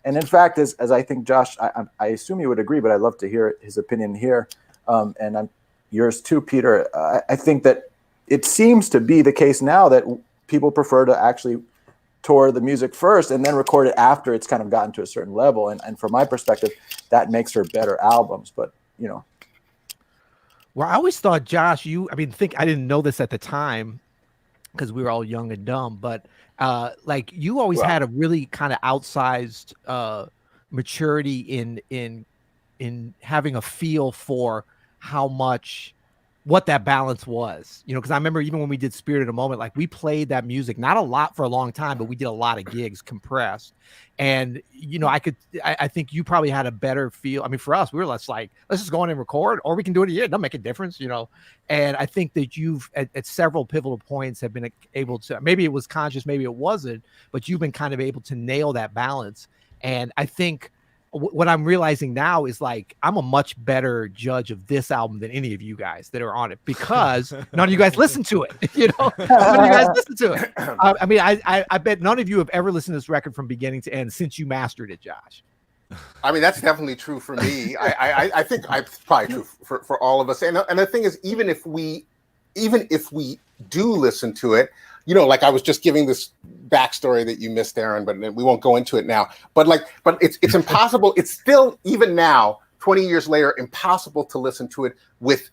And in fact, as I think Josh, I assume you would agree, but I'd love to hear his opinion here. And I'm yours too, Peter. I think that it seems to be the case now that people prefer to actually tour the music first and then record it after it's kind of gotten to a certain level. And from my perspective, that makes for better albums. But, Well, I always thought, Josh, I didn't know this at the time because we were all young and dumb, but like you always had a really kind of outsized maturity in having a feel for how much what that balance was, because I remember even when we did Spirit of the Moment, like we played that music, not a lot for a long time, but we did a lot of gigs compressed. And, I think you probably had a better feel. I mean, for us, we were less like, let's just go in and record, or we can do it again. It doesn't make a difference, And I think that you've at several pivotal points have been able to, maybe it was conscious, maybe it wasn't, but you've been kind of able to nail that balance. And I think what I'm realizing now is like I'm a much better judge of this album than any of you guys that are on it, because none of you guys listen to it. None of you guys listen to it. I mean, I bet none of you have ever listened to this record from beginning to end since you mastered it, Josh. I mean, that's definitely true for me. I think it's probably true for all of us. And the thing is, even if we do listen to it, like I was just giving this backstory that you missed, Aaron, but we won't go into it now. But it's impossible. It's still, even now, 20 years later, impossible to listen to it with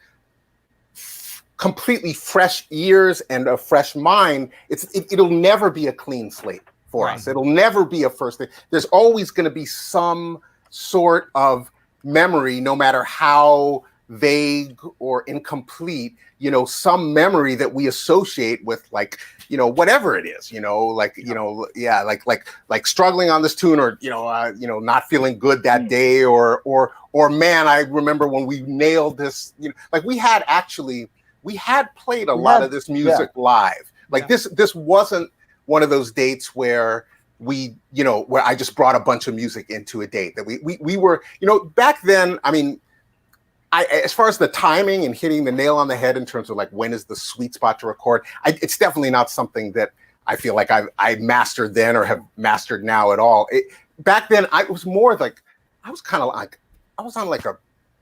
completely fresh ears and a fresh mind. It'll never be a clean slate for us. It'll never be a first thing. There's always going to be some sort of memory, no matter how vague or incomplete, some memory that we associate with, like, whatever it is, like struggling on this tune, or not feeling good that day, or man, I remember when we nailed this, like we had played a lot of this music live. Like this wasn't one of those dates where where I just brought a bunch of music into a date that we were, back then. I mean, as far as the timing and hitting the nail on the head in terms of like when is the sweet spot to record, it's definitely not something that I feel like I mastered then or have mastered now at all. Back then, I was more like, I was on like a,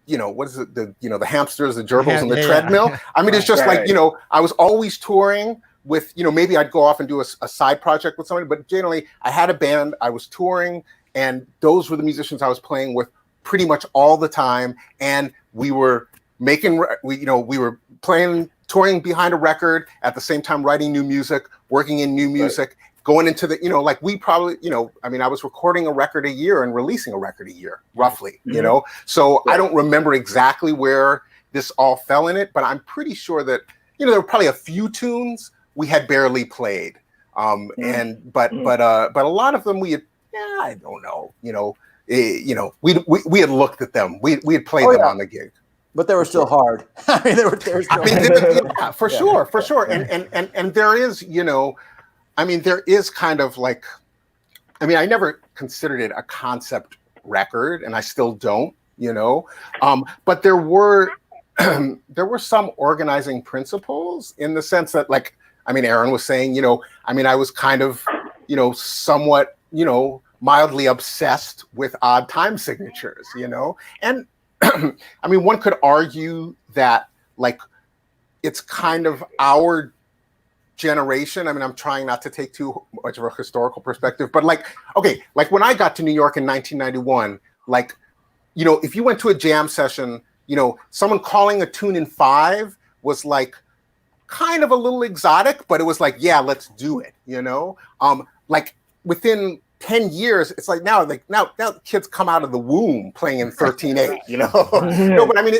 what is it? The hamsters, the gerbils, and the treadmill. I mean, it's just like, I was always touring with, maybe I'd go off and do a side project with somebody, but generally I had a band, I was touring, and those were the musicians I was playing with pretty much all the time. And we were we were touring behind a record at the same time, writing new music, working in new music, going into the, like we probably, I mean, I was recording a record a year and releasing a record a year, roughly, so I don't remember exactly where this all fell in it, but I'm pretty sure that, there were probably a few tunes we had barely played. But a lot of them we had, I don't know, we had looked at them. We had played them on the gig, but they were still hard. I mean, they were still hard. For sure. And there is, I mean, there is kind of like, I mean, I never considered it a concept record, and I still don't, but there were some organizing principles, in the sense that, like, I mean, Aaron was saying, I mean, I was kind of, somewhat, mildly obsessed with odd time signatures, and I mean, one could argue that, like, it's kind of our generation. I mean, I'm trying not to take too much of a historical perspective, but like, okay, like when I got to New York in 1991, like, if you went to a jam session, someone calling a tune in 5 was like kind of a little exotic, but it was like, yeah, let's do it, like within 10 years, it's like now kids come out of the womb playing in 13/8, No, but I mean,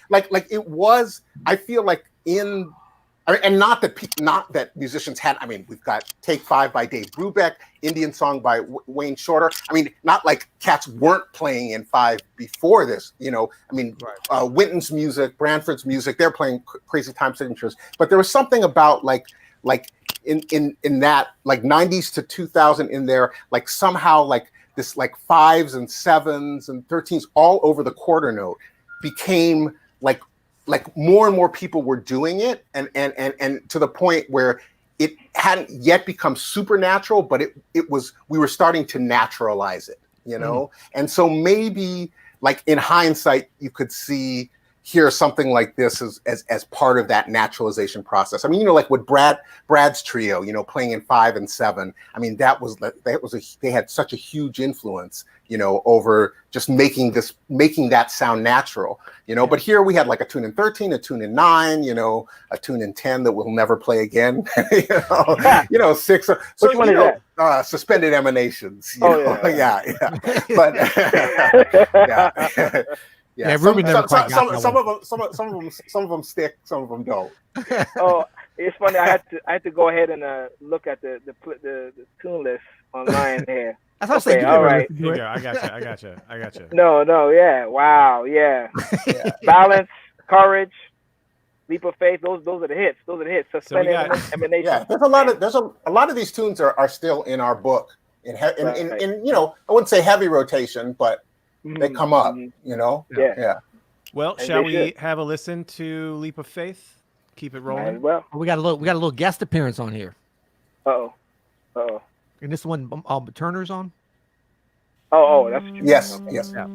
like it was, I feel like and not that musicians had, I mean, we've got Take 5 by Dave Brubeck, Indian Song by Wayne Shorter. I mean, not like cats weren't playing in 5 before this, I mean, Wynton's music, Branford's music, they're playing crazy time signatures. But there was something about like in that, like 90s to 2000 in there, like somehow like this, like 5s and 7s and 13s all over the quarter note became like more and more people were doing it, and to the point where it hadn't yet become supernatural, but we were starting to naturalize it, And so maybe, like, in hindsight, you could see hear something like this as part of that naturalization process. I mean, like with Brad's trio, playing in 5 and 7. I mean, they had such a huge influence, over just making that sound natural, But here we had like a tune in 13, a tune in 9, a tune in 10 that we'll never play again, 6. So which one is that? Suspended Emanations. Yeah. But yeah. Yeah, Ruben never quite got that one. Some of them stick, some of them don't. Oh, it's funny. I had to go ahead and look at the tune list online here. That's how they do all it. right. Yeah, I got you. No, yeah, wow, yeah. Balance, Courage, Leap of Faith. Those are the hits. Suspended Emanation. Yeah, there's a lot of these tunes are still in our book in I wouldn't say heavy rotation, but they come up, Yeah. Well, And shall they we should. have a listen to Leap of Faith? Keep it rolling. Well, We got a little guest appearance on here. uh-oh. And this one, Turner's on. Oh, that's true. Yes. Yeah.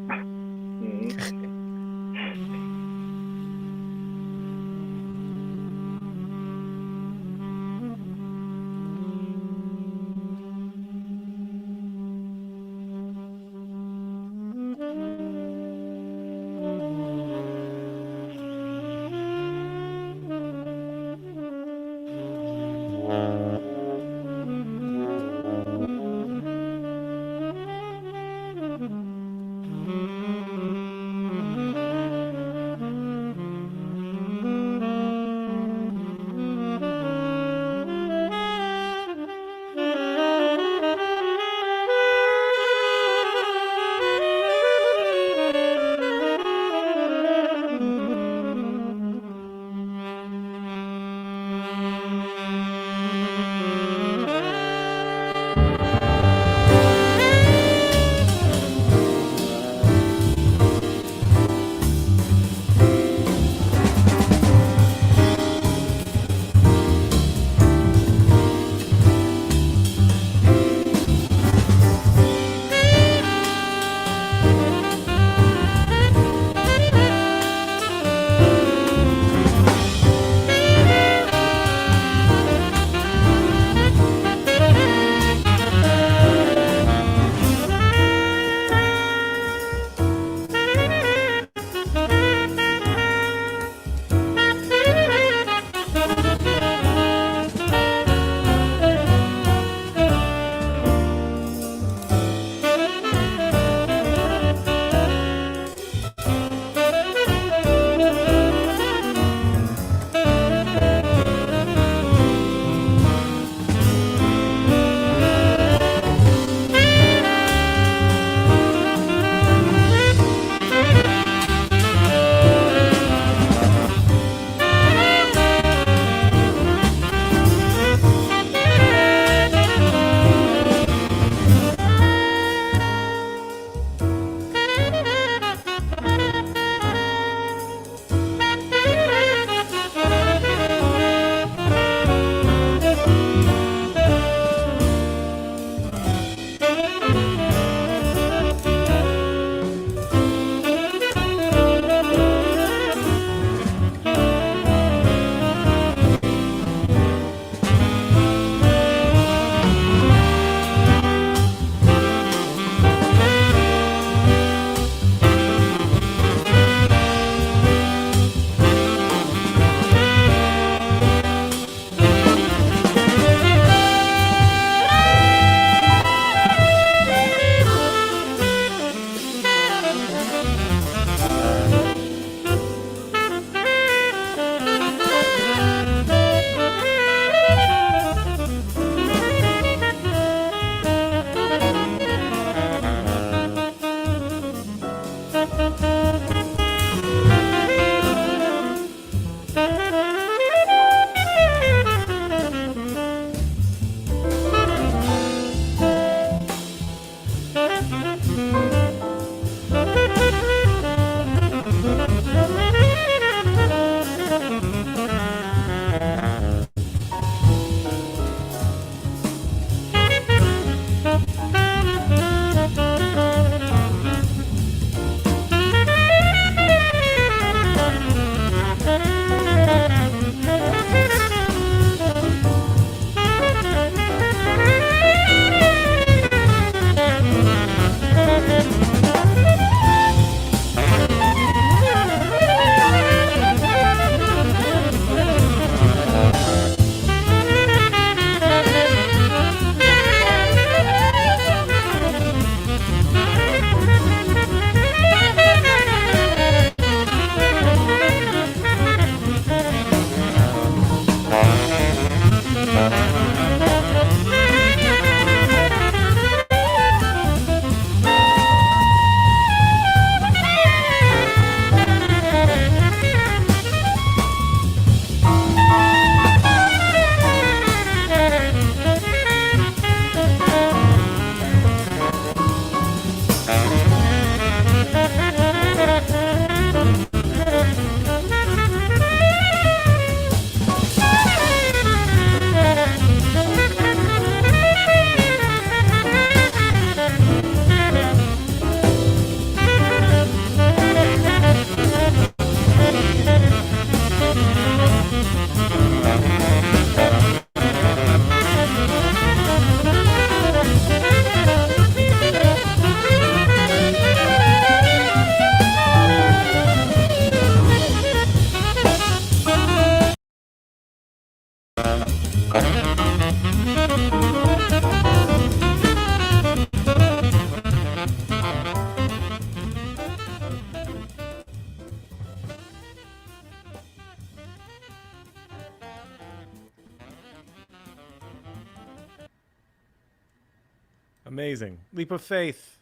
Amazing. Leap of faith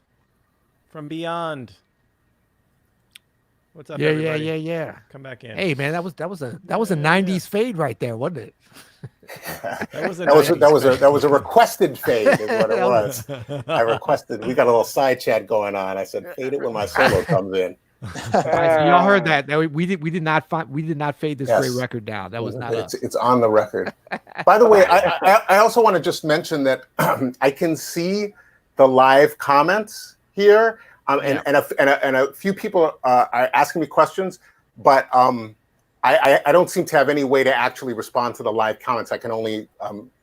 from beyond. What's up, everybody? Yeah. Come back in. Hey, man, that was a 90s fade right there, wasn't it? That was a requested fade, is what it was. I requested. We got a little side chat going on. I said, fade it when my solo comes in. So y'all heard that? We did not fade this great record down. That was not us. It's on the record. By the way, I also want to just mention that I can see the live comments here, and a few people are asking me questions, but I don't seem to have any way to actually respond to the live comments. I can only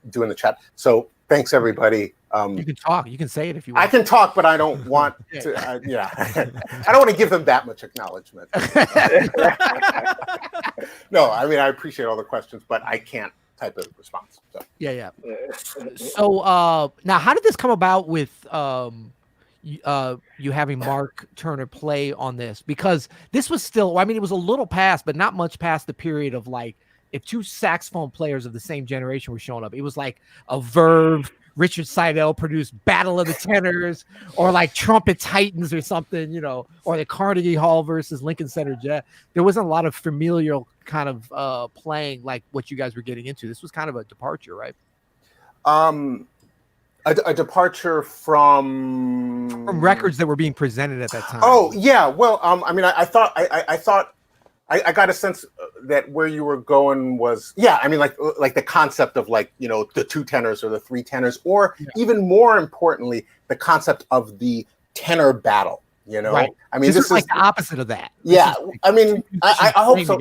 do in the chat. So thanks, everybody. You can talk. You can say it if you want. I can talk, but I don't want to. I don't want to give them that much acknowledgement. No, I mean, I appreciate all the questions, but I can't type a response. So. Yeah. So now, how did this come about with you having Mark Turner play on this? Because this was still, I mean, it was a little past, but not much past the period of like, if two saxophone players of the same generation were showing up, it was like a Verve, Richard Seidel produced Battle of the Tenors, or like Trumpet Titans or something, you know, or the Carnegie Hall versus Lincoln Center Jet. There wasn't a lot of familial kind of playing like what you guys were getting into. This was kind of a departure, right? A departure from records that were being presented at that time. Oh yeah, well, I mean, I thought I got a sense that where you were going was, I mean, like the concept of like, you know, the two tenors or the three tenors, or even more importantly, the concept of the tenor battle. You know, right. I mean, this is like the opposite of that. Yeah, I mean, I hope so.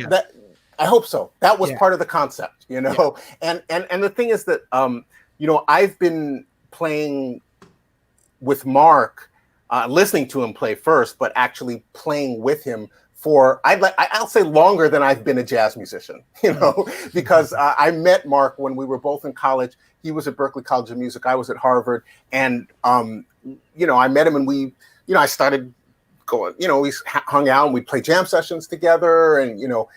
I hope so. That was part of the concept, you know. And the thing is that you know, I've been playing with Mark, listening to him play first, but actually playing with him for I'll say longer than I've been a jazz musician, you know, because I met Mark when we were both in college. He was at Berklee College of Music, I was at Harvard, and you know, I met him and we, you know, I started going, you know, we hung out and we'd play jam sessions together, and you know,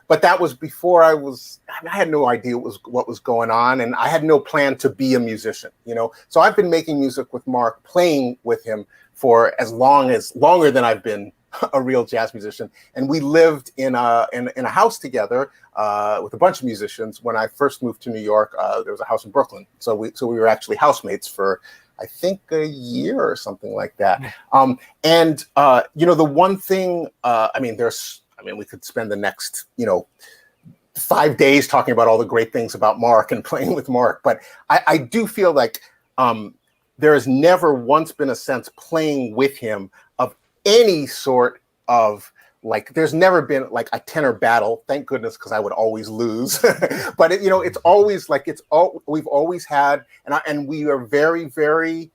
but that was before I had no idea what was going on, and I had no plan to be a musician, you know. So I've been making music with Mark, playing with him for longer than I've been a real jazz musician, and we lived in a house together with a bunch of musicians. When I first moved to New York, there was a house in Brooklyn, so we were actually housemates for I think a year or something like that. And you know, the one thing, I mean, we could spend the next, you know, 5 days talking about all the great things about Mark and playing with Mark, but I do feel like there has never once been a sense playing with him of any sort of like, there's never been like a tenor battle, thank goodness, because I would always lose. But you know, it's always like we've always had, and we are very, very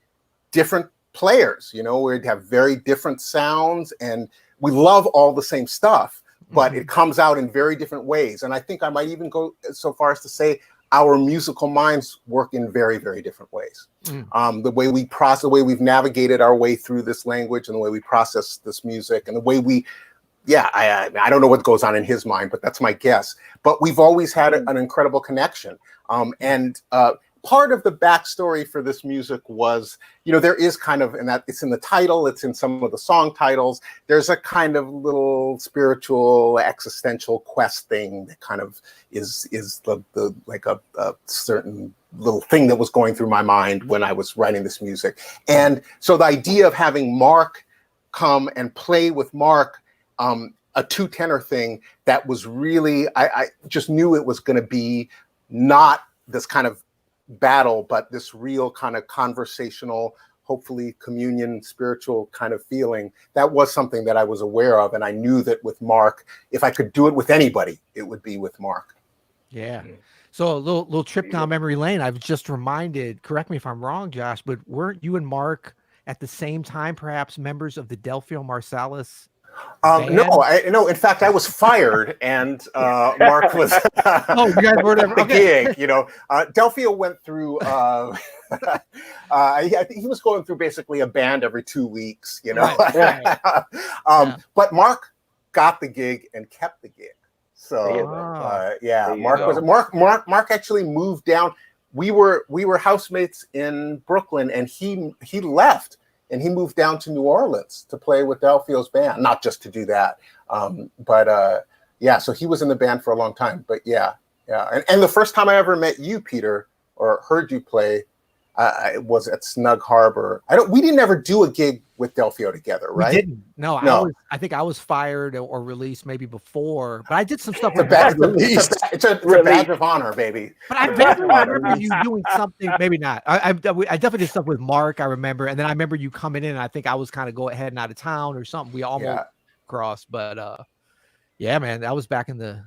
different players. You know, we'd have very different sounds, and we love all the same stuff, but it comes out in very different ways. And I think I might even go so far as to say our musical minds work in very, very different ways. The way we process, the way we've navigated our way through this language, and the way we process this music, and the way we, I don't know what goes on in his mind, but that's my guess. But we've always had an incredible connection. And part of the backstory for this music was, you know, there is kind of, and that it's in the title, it's in some of the song titles, there's a kind of little spiritual existential quest thing that kind of is the like a certain little thing that was going through my mind when I was writing this music. And so the idea of having Mark come and play with Mark, a two tenor thing, that was really, I just knew it was going to be not this kind of battle, but this real kind of conversational, hopefully communion, spiritual kind of feeling. That was something that I was aware of, and I knew that with Mark, if I could do it with anybody, it would be with Mark. Yeah. So a little trip down memory lane. I was just reminded, correct me if I'm wrong, Josh, but weren't you and Mark at the same time perhaps members of the Delphio Marsalis? No. In fact, I was fired, and Mark was you guys were the gig. You know, Delphio went through. I think he was going through basically a band every 2 weeks. You know, right. But Mark got the gig and kept the gig. So Mark actually moved down. we were housemates in Brooklyn, and he left and he moved down to New Orleans to play with Delfio's band, not just to do that, but yeah. So he was in the band for a long time. But yeah. And the first time I ever met you, Peter, or heard you play, it was at Snug Harbor. We didn't ever do a gig with Delfio together, right? We didn't. No. I think I was fired or released maybe before, but I did some stuff with it's a badge of honor, baby. But I remember you doing something. Maybe not. I definitely did stuff with Mark. I remember, and then I remember you coming in. And I think I was kind of heading out of town or something. We almost crossed, but yeah, man, that was back in the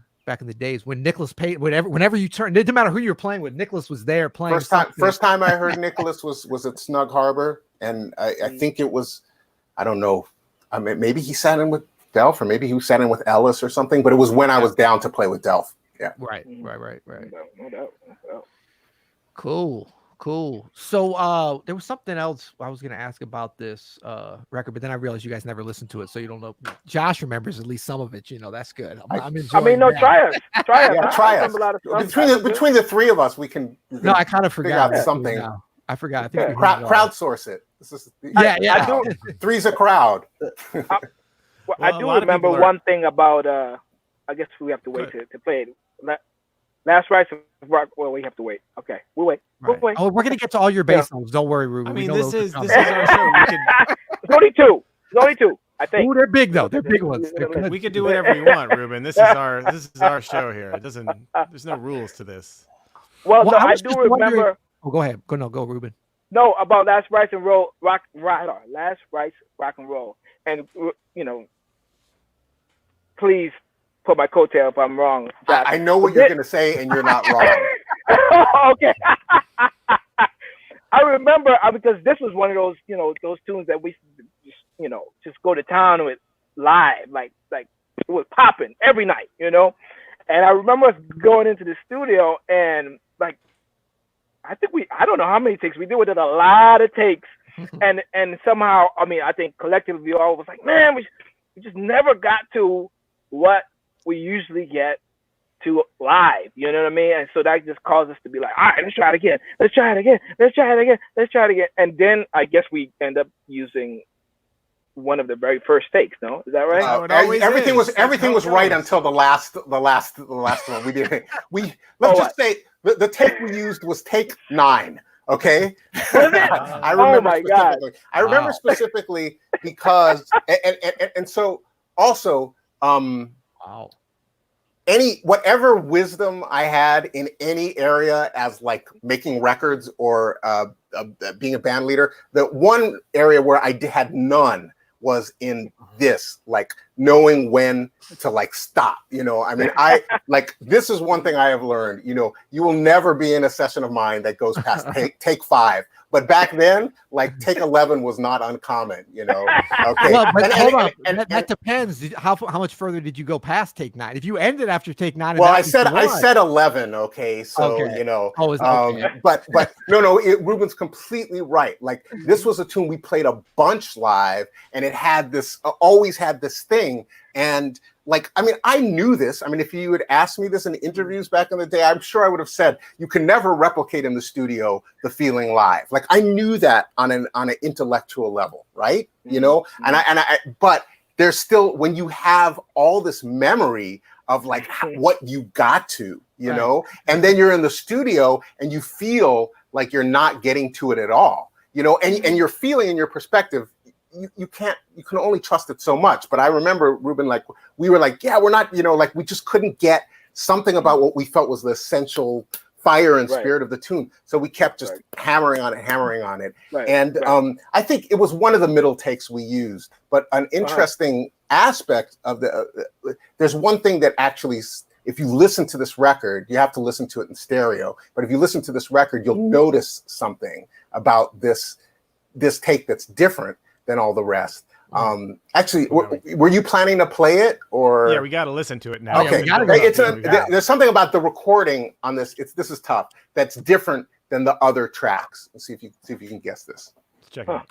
days when Nicholas paid whenever you turned. It didn't matter who you were playing with. Nicholas was there playing. First time I heard Nicholas was at Snug Harbor, and I think it was, I don't know, I mean, maybe he sat in with Delph, or maybe he sat in with Ellis or something. But it was when I was down to play with Delph. Yeah. Right. No doubt. Cool. So there was something else I was going to ask about this record, but then I realized you guys never listened to it, so you don't know. Josh remembers at least some of it. That's good. I'm enjoying. Try us. Yeah, try us. Between the three of us, we can. No, I kind of forgot something. I forgot. I think crowdsource it. This is yeah. Three's a crowd. I do remember one thing about. I guess we have to wait to play it. Last Rites of Rock. Well, we have to wait. Okay, we'll wait. Right. We'll wait. Oh, we're gonna get to all your bass songs. Don't worry, Ruben. I mean, this is our show. It's only two. I think. Ooh, they're big though. They're big ones. We can do whatever we want, Ruben. This is our show here. It doesn't. There's no rules to this. Well, I do remember. Oh, go ahead. Go, Ruben. No, about Last Rites and Roll Last Rites Rock and Roll, and please put my coattail if I'm wrong. I know what you're going to say, and you're not wrong. Okay. I remember because this was one of those, those tunes that we just go to town with live, like it was popping every night, And I remember us going into the studio and I don't know how many takes we did. We did a lot of takes, and somehow, I think collectively we all was like, man, we just never got to what we usually get to live, you know what I mean? And so that just caused us to be like, all right, let's try it again. And then I guess we end up using one of the very first takes. No, is that right? Everything was right until the last one. We did. Let's just say the take we used was take 9. Okay. I remember. Oh my God. I remember specifically because and so also wow. Whatever wisdom I had in any area as like making records or being a band leader, the one area where I had none was in this, like knowing when to like stop. I this is one thing I have learned. You will never be in a session of mine that goes past take 5. But back then, like take 11 was not uncommon, Okay. Well, but hold on. That depends. How much further did you go past take 9? If you ended after take 9, well, I said 11. Okay, so okay. But no, Ruben's completely right. Like this was a tune we played a bunch live, and it had this always had this thing. And I knew this. If you had asked me this in interviews back in the day, I'm sure I would have said you can never replicate in the studio the feeling live. Like I knew that on an intellectual level, right? But there's still, when you have all this memory of like what you got to, and then you're in the studio and you feel like you're not getting to it at all, and your feeling and your perspective. You can only trust it so much. But I remember, Ruben, like we were like, yeah, we're not, like we just couldn't get something about what we felt was the essential fire and spirit of the tune. So we kept just hammering on it. Right. And I think it was one of the middle takes we used. But an interesting aspect of there's one thing that actually, if you listen to this record, you have to listen to it in stereo. But if you listen to this record, you'll notice something about this take that's different than all the rest. Actually, were you planning to play it, or? Yeah, we got to listen to it now. Okay, there's something about the recording on this. This is tough. That's different than the other tracks. Let's see if you can guess this. Let's check it out.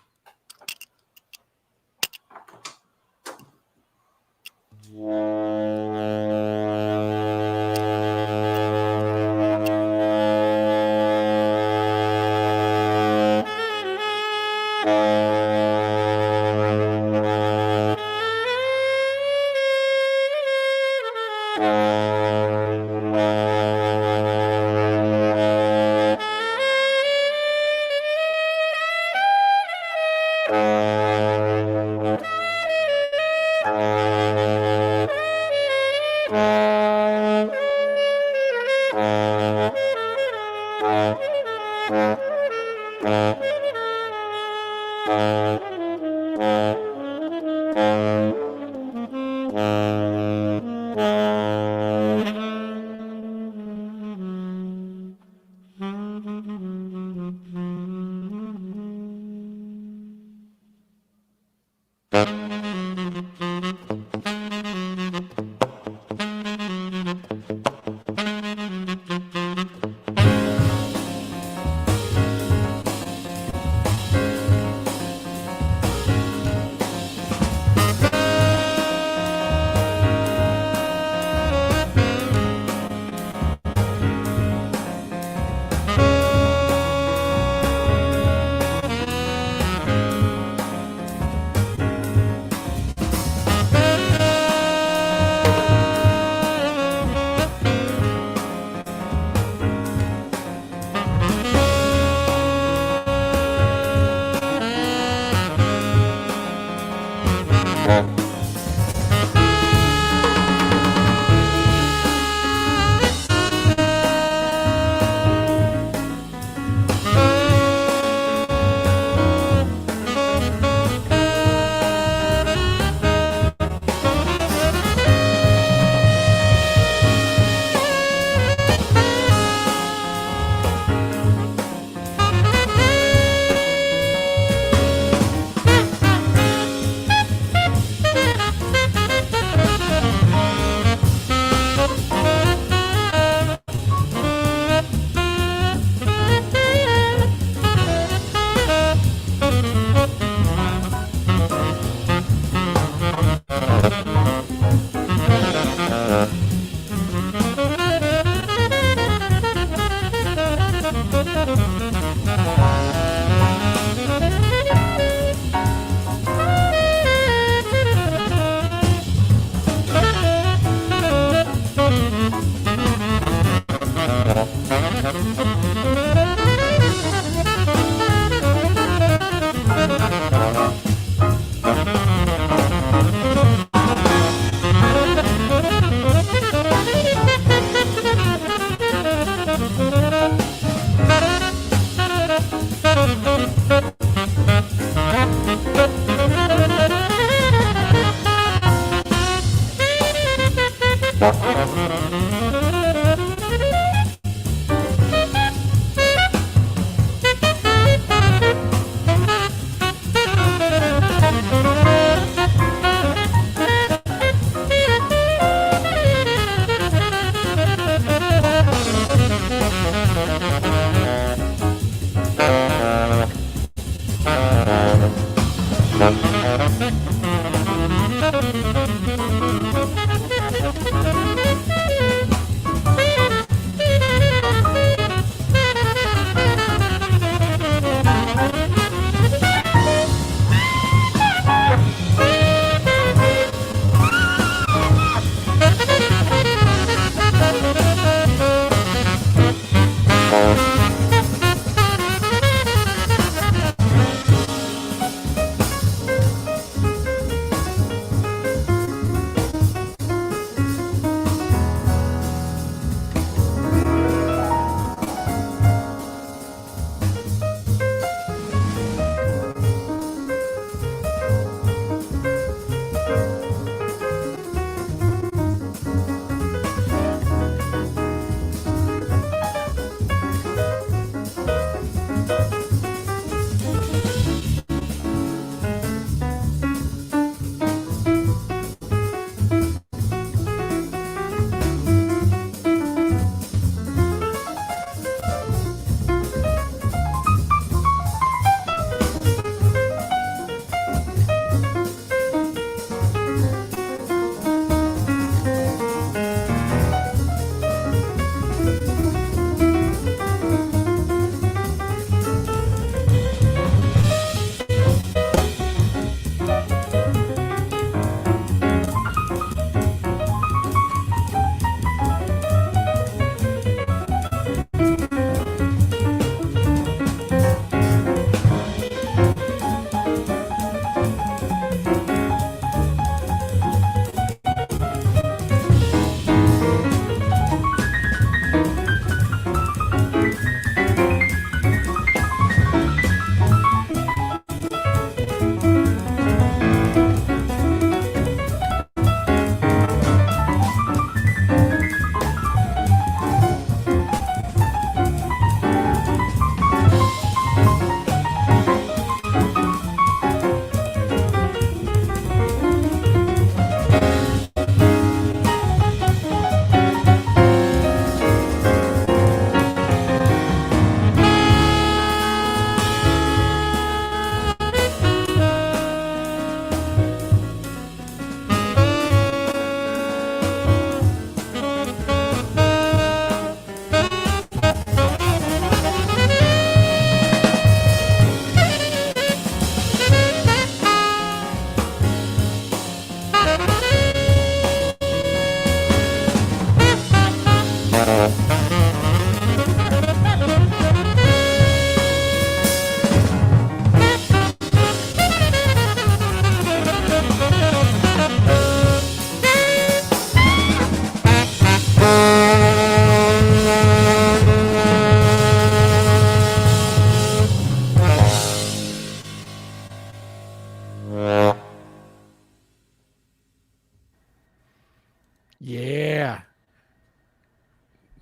Yeah.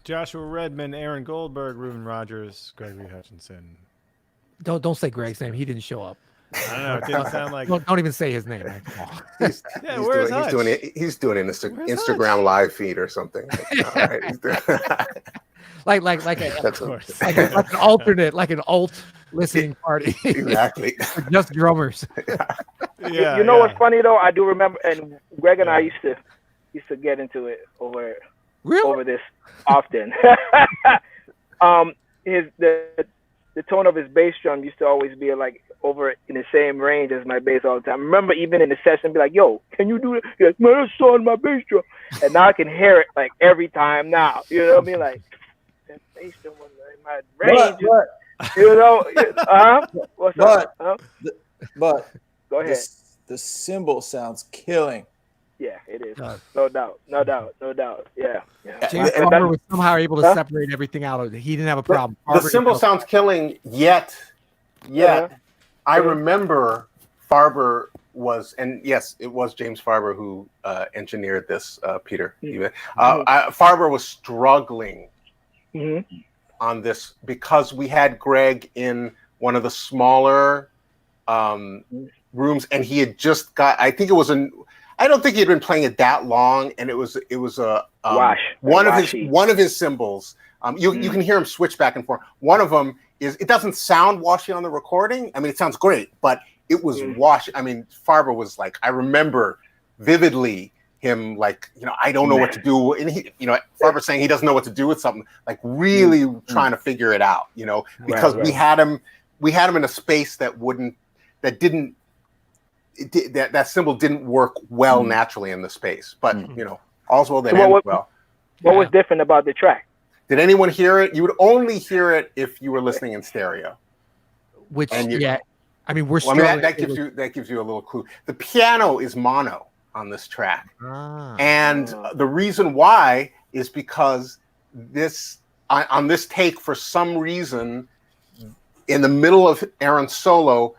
Joshua Redman, Aaron Goldberg, Reuben Rogers, Gregory Hutchinson. Don't say Greg's name. He didn't show up. I don't know. It didn't sound like. Don't even say his name, man. Come on. Yeah, where's Hutch? He's doing an Where's Instagram Hutch? live feed or something. All right, he's doing- like Of course. like an alternate, like an alt listening party. exactly. Just drummers. Yeah, You know yeah. what's funny though? I do remember, and Greg and I used to get into it over this often. The tone of his bass drum used to always be like over in the same range as my bass all the time. I remember even in the session, be like, "Yo, can you do it?" He's like, "Man, that's on my bass drum," and now I can hear it like every time now. You know what I mean? Like that bass drum was in my range. You know? What's up? Huh? But Go ahead. the cymbal sounds killing. Yeah, it is. Does. No doubt. Yeah. James And Farmer was somehow able to separate everything out. He didn't have a problem. The cymbal sounds killing, yet I remember Farber was, and yes, it was James Farber who engineered this, Peter. Even Farber was struggling on this because we had Greg in one of the smaller rooms, and he had just got. I don't think he had been playing it that long, and it was a one of his cymbals. You can hear him switch back and forth. One of them is, it doesn't sound washy on the recording. I mean, it sounds great, but it was washy. I mean, Farber was like, I remember vividly him like, I don't know what to do. And he, Farber saying he doesn't know what to do with something, like really trying to figure it out, because we had him in a space that that cymbal didn't work well naturally in the space, but all's well that ends well. What was different about the track? Did anyone hear it? You would only hear it if you were listening in stereo. Which I mean, that gives you a little clue. The piano is mono on this track, and the reason why is because on this take, for some reason, in the middle of Aaron's solo,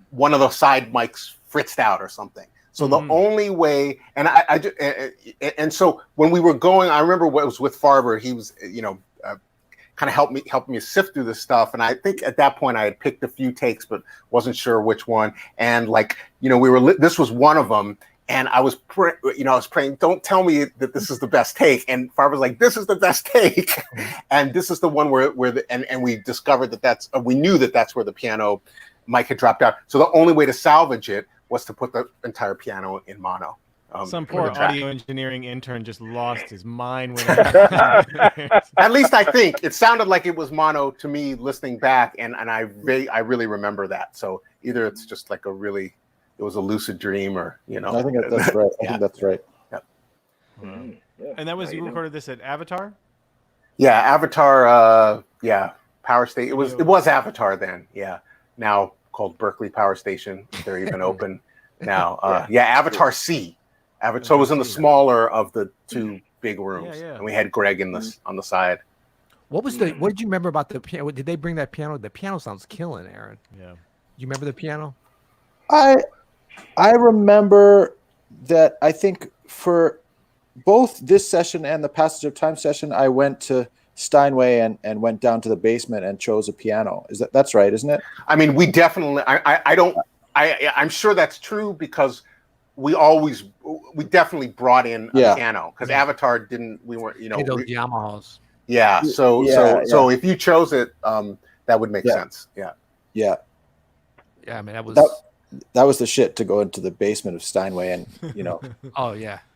one of the side mics fritzed out or something. So the only way, and so when we were going, I remember what was with Farber. He was, kind of helped me sift through this stuff. And I think at that point I had picked a few takes, but wasn't sure which one. And this was one of them. And I was, praying, don't tell me that this is the best take. And Farber's like, this is the best take. And this is the one where we discovered we knew that's where the piano mic had dropped out. So the only way to salvage it was to put the entire piano in mono. Some poor audio engineering intern just lost his mind. At least I think it sounded like it was mono to me listening back, and I really remember that. So either it's just like it was a lucid dream, or I think that's right. I think that's right. Yep. And that was you recorded this at Avatar? Yeah, Avatar. Power Station. It was Avatar then. Yeah. Now called Berkeley Power Station. They're even open now. Avatar C. So it was in the smaller of the two big rooms, and we had Greg on the side. What did you remember about the piano? Did they bring that piano? The piano sounds killing, Aaron. Yeah. Do you remember the piano? I remember that. I think for both this session and the Passage of Time session, I went to Steinway and went down to the basement and chose a piano. That's right, isn't it? I mean, we definitely. I'm sure that's true because we definitely brought in a piano because Avatar didn't. We weren't. Those Yamahas. Yeah. So if you chose it, that would make sense. Yeah. Yeah. Yeah. I mean, that was the shit to go into the basement of Steinway and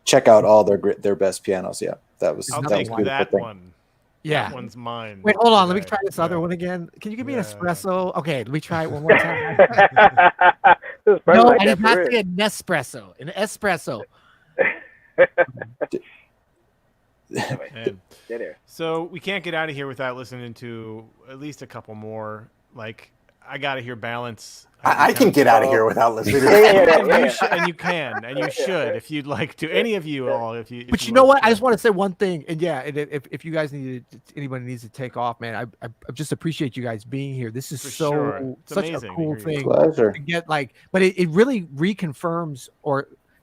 check out all their best pianos. Yeah, that was I'll that take was that thing. one. Yeah, that one's mine. Wait, hold on. Let me try this other one again. Can you give me an espresso? Okay, let me try it one more time. No, I did not say an espresso. An espresso. So we can't get out of here without listening to at least a couple more. Like, I gotta hear Balance. I can get out of here without listening. And you can, and you should, if you'd like to. Any of you all, if you. But you know what? I just want to say one thing, and if you guys anybody needs to take off, man, I just appreciate you guys being here. This is such a cool thing. Pleasure. To get but it really reconfirms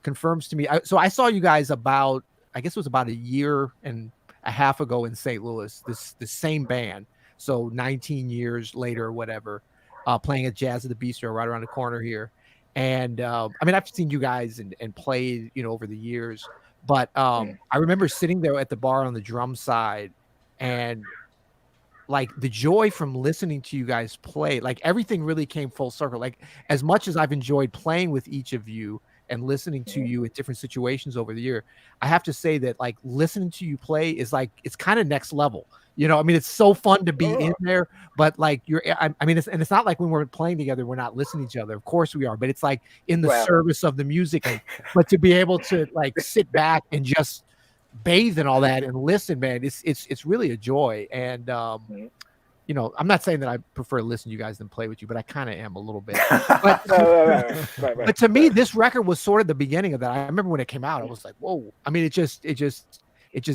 confirms to me. So I saw you guys I guess it was about a year and a half ago in St. Louis, the same band. So 19 years later or whatever, playing at Jazz at the Bistro right around the corner here. And I mean, I've seen you guys and played, over the years, but I remember sitting there at the bar on the drum side, and like the joy from listening to you guys play, like everything really came full circle. Like as much as I've enjoyed playing with each of you and listening to you at different situations over the year, I have to say that like listening to you play is like, it's kind of next level. I mean, it's so fun to be in there, but like I mean, it's not like when we're playing together, we're not listening to each other. Of course we are, but it's like in the service of the music. But to be able to like sit back and just bathe in all that and listen, man, it's really a joy. And I'm not saying that I prefer to listen to you guys than play with you, but I kind of am a little bit. But, but to me, this record was sort of the beginning of that. I remember when it came out, I was like, whoa. I mean, it just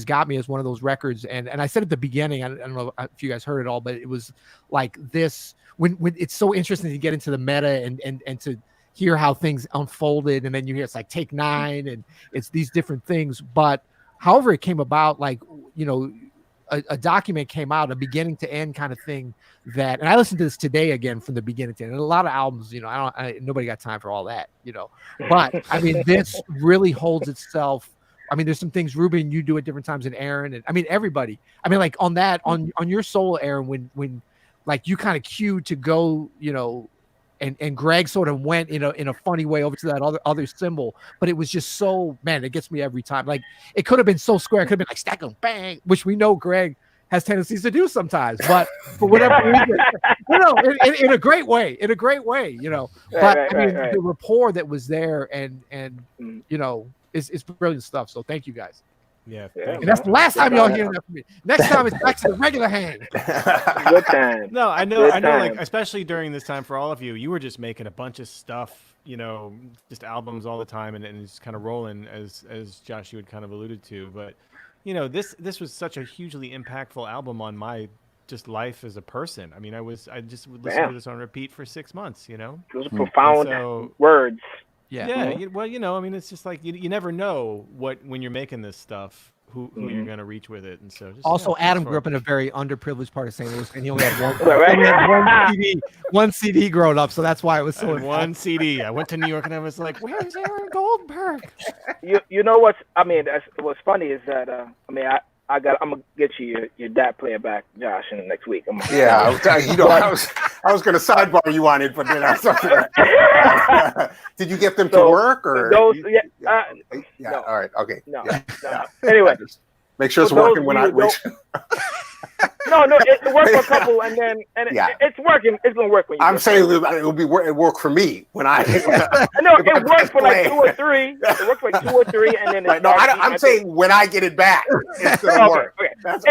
got me as one of those records. And I said at the beginning, I don't know if you guys heard it all, but it was like this, when it's so interesting to get into the meta and to hear how things unfolded. And then you hear it's like Take 9 and it's these different things. But however it came about, like, a document came out, a beginning to end kind of thing and I listened to this today again from the beginning to end. And a lot of albums, nobody got time for all that, but I mean, this really holds itself. I mean, there's some things, Ruben, you do at different times, and Aaron, and I mean, everybody. I mean, like on your solo, Aaron, when like you kind of cued to go, and Greg sort of went in a funny way over to that other symbol, but it was just so, man, it gets me every time. Like it could have been so square, it could have been like stack them, bang, which we know Greg has tendencies to do sometimes, but for whatever reason, in a great way, But I mean, the rapport that was there, and it's brilliant stuff. So thank you guys. Yeah, and that's the last time y'all hear that from me. Next time it's back to the regular hang. Good time. No, I know. Like especially during this time for all of you, you were just making a bunch of stuff, just albums all the time, and just kind of rolling as Josh, you had kind of alluded to. But this was such a hugely impactful album on my just life as a person. I mean, I just would listen to this on repeat for 6 months. Those are profound words. Yeah. Well, I mean, it's just like you never know when you're making this stuff, who you're going to reach with it. And so also Adam grew up in a very underprivileged part of St. Louis, and he only had one CD growing up. So that's why it was so one CD. I went to New York and I was like, where's Aaron Goldberg? What's funny is that, I'm gonna get you your DAT player back, Josh, in the next week. I was gonna sidebar you on it, but then I was did you get them to work or? Those, no. All right. Okay. No. Yeah. No. Anyway, make sure it's working when I. No, it worked for a couple, it's working. It's gonna work when you. I'm saying it worked for me when I. No, it worked for like 2 or 3. It worked for like 2 or 3, and then. Right, no, I'm saying when I get it back, it's gonna work. Okay. That's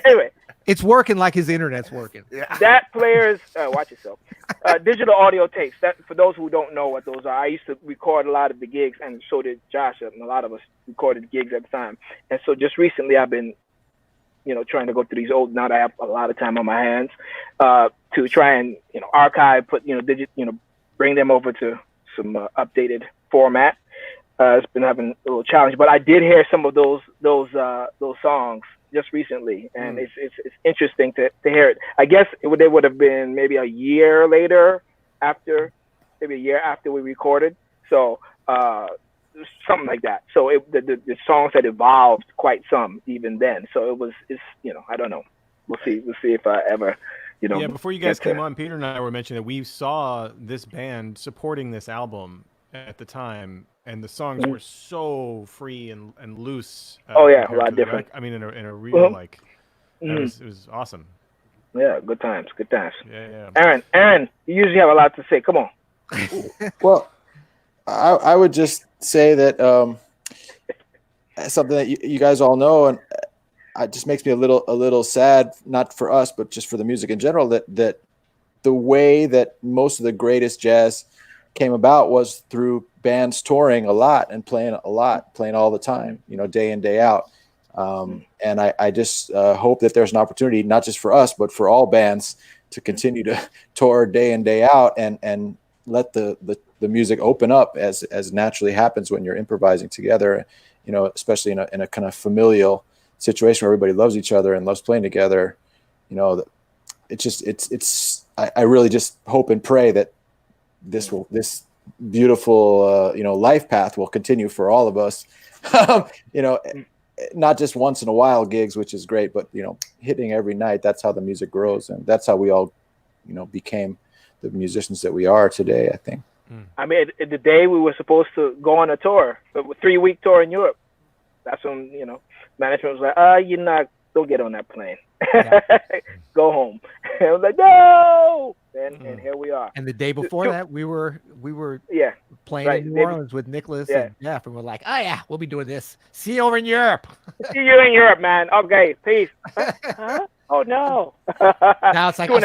anyway, it's working like his internet's working. Yeah. That players, watch yourself. Digital audio tapes. That for those who don't know what those are, I used to record a lot of the gigs, and so did Josh, and a lot of us recorded gigs at the time. And so just recently, I've been trying to go through these old, now that I have a lot of time on my hands, to try and, archive, bring them over to some updated format. It's been having a little challenge, but I did hear some of those songs just recently, and it's interesting to hear it. I guess they would have been maybe a year after we recorded. So, something like that. So the songs had evolved quite some even then. So it's I don't know. We'll see if I ever Yeah, before you guys came on, Peter and I were mentioning that we saw this band supporting this album at the time, and the songs were so free and loose. A lot different. I mean, in a real it was awesome. Yeah, good times. Yeah. Aaron, you usually have a lot to say. Come on. Well, I would just say that something that you guys all know, and it just makes me a little sad, not for us, but just for the music in general, that the way that most of the greatest jazz came about was through bands touring a lot and playing all the time, day in, day out. And I just hope that there's an opportunity, not just for us, but for all bands to continue to tour day in, day out and let the the music open up as naturally happens when you're improvising together, especially in a kind of familial situation where everybody loves each other and loves playing together. I really just hope and pray that this beautiful life path will continue for all of us. Not just once in a while gigs, which is great, but hitting every night. That's how the music grows, and that's how we all became the musicians that we are today, I think. I mean, the day we were supposed to go on a tour, a 3-week tour in Europe, that's when management was like, don't get on that plane. Yeah. Go home. And I was like, no. And here we are. And the day before that, we were playing in New Orleans with Nicholas and Jeff, and we're like, oh yeah, we'll be doing this. See you over in Europe. See you in Europe, man. Okay, peace. Huh? Oh no. Now it's like, I'll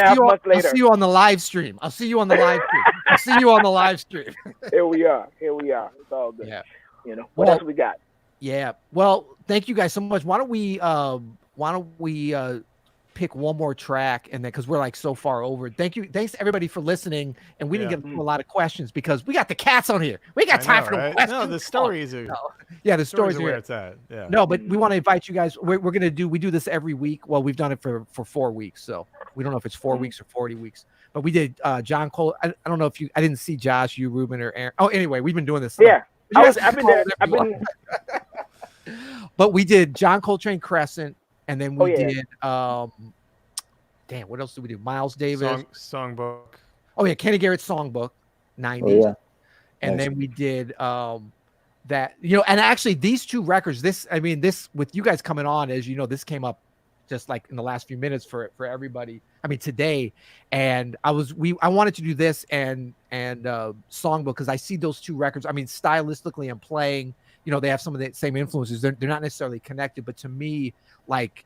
see you on the live stream. I'll see you on the live stream. Here we are. It's all good. Yeah. What else we got? Yeah. Well, thank you guys so much. Why don't we pick one more track, and then because we're like so far over. Thanks to everybody for listening, and we didn't get through a lot of questions because we got the cats on here. We got time for the questions. No, the stories are. Yeah, the stories are where it's at. Yeah. No, but we want to invite you guys. We do this every week. Well, we've done it for 4 weeks, so we don't know if it's 4 weeks or 40 weeks. But we did John Cole. I don't know if I didn't see Josh, you, Ruben, or Aaron. Oh, anyway, we've been doing this. Yeah, I've been there. But we did John Coltrane Crescent. And then we did, what else did we do? Miles Davis. Songbook. Oh, yeah, Kenny Garrett's Songbook, 90s. Oh, yeah. And then we did that, and actually these two records, this with you guys coming on, as you know, this came up just like in the last few minutes for everybody. I mean, today. And I wanted to do this and Songbook because I see those two records. I mean, stylistically and playing, they have some of the same influences. They're not necessarily connected, but to me, like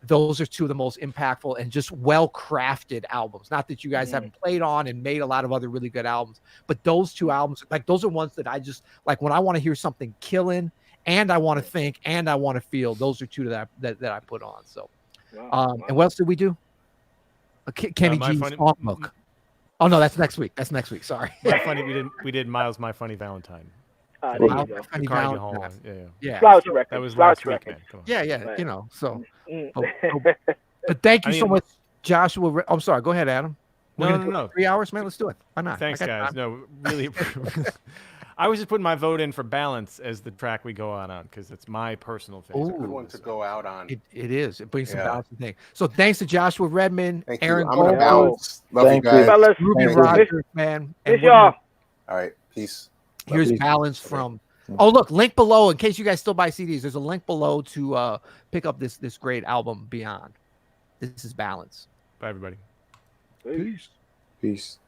those are two of the most impactful and just well-crafted albums. Not that you guys haven't played on and made a lot of other really good albums, but those two albums, like those are ones that I just like when I want to hear something killing and I want to think and I want to feel. Those are two that I put on. So, and what else did we do? Kenny G's Songbook. Oh no, that's next week. Sorry. We did Miles' My Funny Valentine. There you go. Yeah. Slouch record. That was last weekend. Yeah. Right. So. But thank you so much, Joshua. I'm sorry. Go ahead, Adam. No. 3 hours, man. Let's do it. Why not? Thanks, guys. No, really. I was just putting my vote in for Balance as the track we go on because it's my personal favorite. It's a good one to go out on. It is. It brings some balance to things. So thanks to Joshua Redman, Aaron Gold, Balance. Love you guys. Fellas. Ruby Rogers, man. It's y'all. All right. Peace. Here's Balance from. Oh, look, link below in case you guys still buy CDs. There's a link below to pick up this great album, Beyond. This is Balance. Bye, everybody. Peace.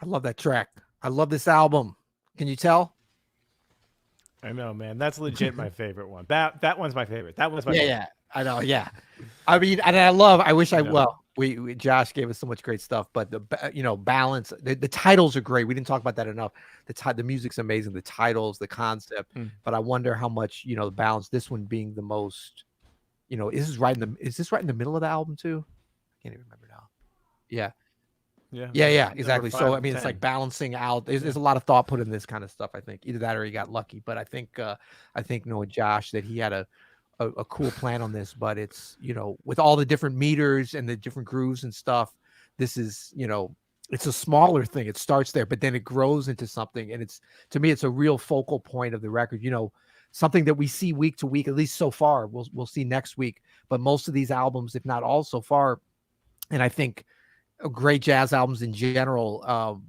I love that track. I love this album. Can you tell? I know, man. That's legit my favorite one. That one's my favorite. That one's my favorite. Yeah. I know. Yeah. I mean, and I wish I know. well, we Josh gave us so much great stuff, but the balance, the titles are great. We didn't talk about that enough. The music's amazing, the titles, the concept, but I wonder how much, the balance, this one being the most, is this right in the middle of the album too? I can't even remember now. Yeah. Yeah, exactly. So I mean, it's like balancing out. There's a lot of thought put in this kind of stuff. I think either that or he got lucky. But I think knowing Josh, that he had a cool plan on this. But it's with all the different meters and the different grooves and stuff, this is it's a smaller thing. It starts there, but then it grows into something, and to me it's a real focal point of the record. Something that we see week to week, at least so far. We'll see next week. But most of these albums, if not all so far, and I think great jazz albums in general,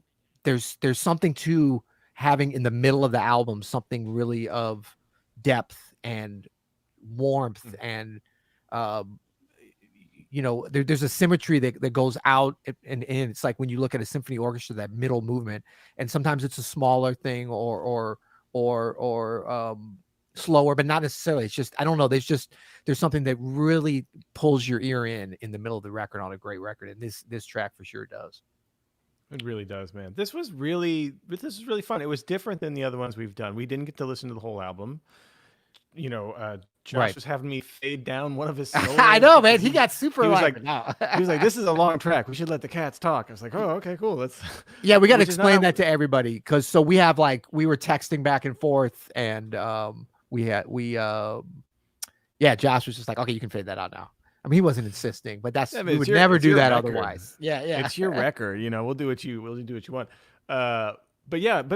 there's something to having in the middle of the album something really of depth and warmth, and there's a symmetry that goes out and in. It's like when you look at a symphony orchestra, that middle movement, and sometimes it's a smaller thing or slower, but not necessarily. It's just, I don't know, there's something that really pulls your ear in the middle of the record on a great record, and this track for sure does. It really does, man. This was really fun. It was different than the other ones we've done. We didn't get to listen to the whole album. Josh was having me fade down one of his solos. I know, man. He got super he was like, this is a long track. We should let the cats talk. I was like, oh, okay, cool. Yeah, we got to explain that to everybody, because we were texting back and forth, and Josh was just like, okay, you can fade that out now. I mean, he wasn't insisting, but we would never do that otherwise. Yeah. It's your record, we'll do what you want. But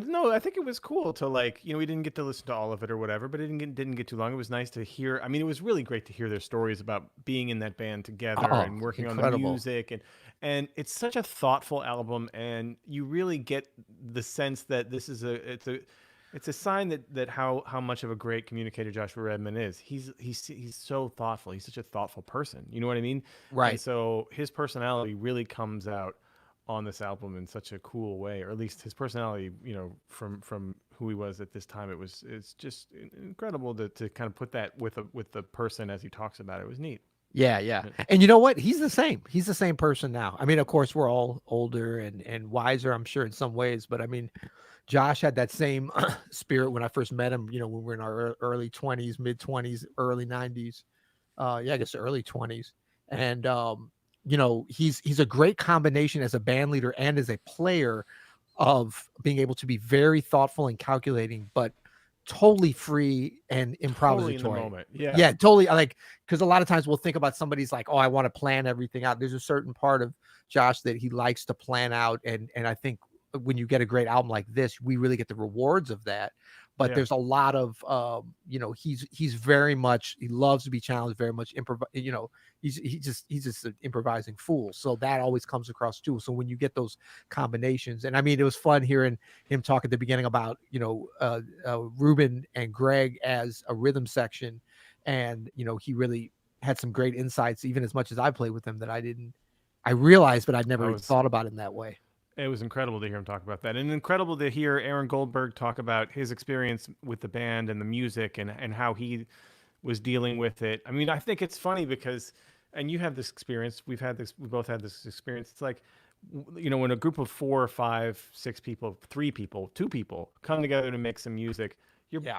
no, I think it was cool to we didn't get to listen to all of it or whatever, but it didn't get too long. It was nice to hear. I mean, it was really great to hear their stories about being in that band together and working on the music, and it's such a thoughtful album, and you really get the sense that this is it's a sign that how much of a great communicator Joshua Redman is. He's so thoughtful. He's such a thoughtful person. You know what I mean? Right. And so his personality really comes out on this album in such a cool way, or at least his personality, from who he was at this time. It's just incredible to kind of put that with the person as he talks about it. It was neat. Yeah. And you know what? He's the same. He's the same person now. I mean, of course, we're all older and wiser, I'm sure, in some ways. But I mean, Josh had that same spirit when I first met him, when we were in our early 20s, mid 20s, early 90s. I guess early 20s. And, he's a great combination as a band leader and as a player of being able to be very thoughtful and calculating, but totally free and improvisatory. Totally in the moment. Yeah, totally. Because a lot of times we'll think about somebody's like, oh, I want to plan everything out. There's a certain part of Josh that he likes to plan out. And I think when you get a great album like this, we really get the rewards of that. But there's a lot of, he's very much, he loves to be challenged, very much he's just an improvising fool. So that always comes across too. So when you get those combinations, and I mean, it was fun hearing him talk at the beginning about, Ruben and Greg as a rhythm section. And, he really had some great insights, even as much as I played with him, that I realized, but I'd never thought about it in that way. It was incredible to hear him talk about that, and incredible to hear Aaron Goldberg talk about his experience with the band and the music and how he was dealing with it. I mean, I think it's funny because, and you have this experience, we both had this experience. It's like, when a group of 4, 5, 6 people, 3 people, 2 people come together to make some music,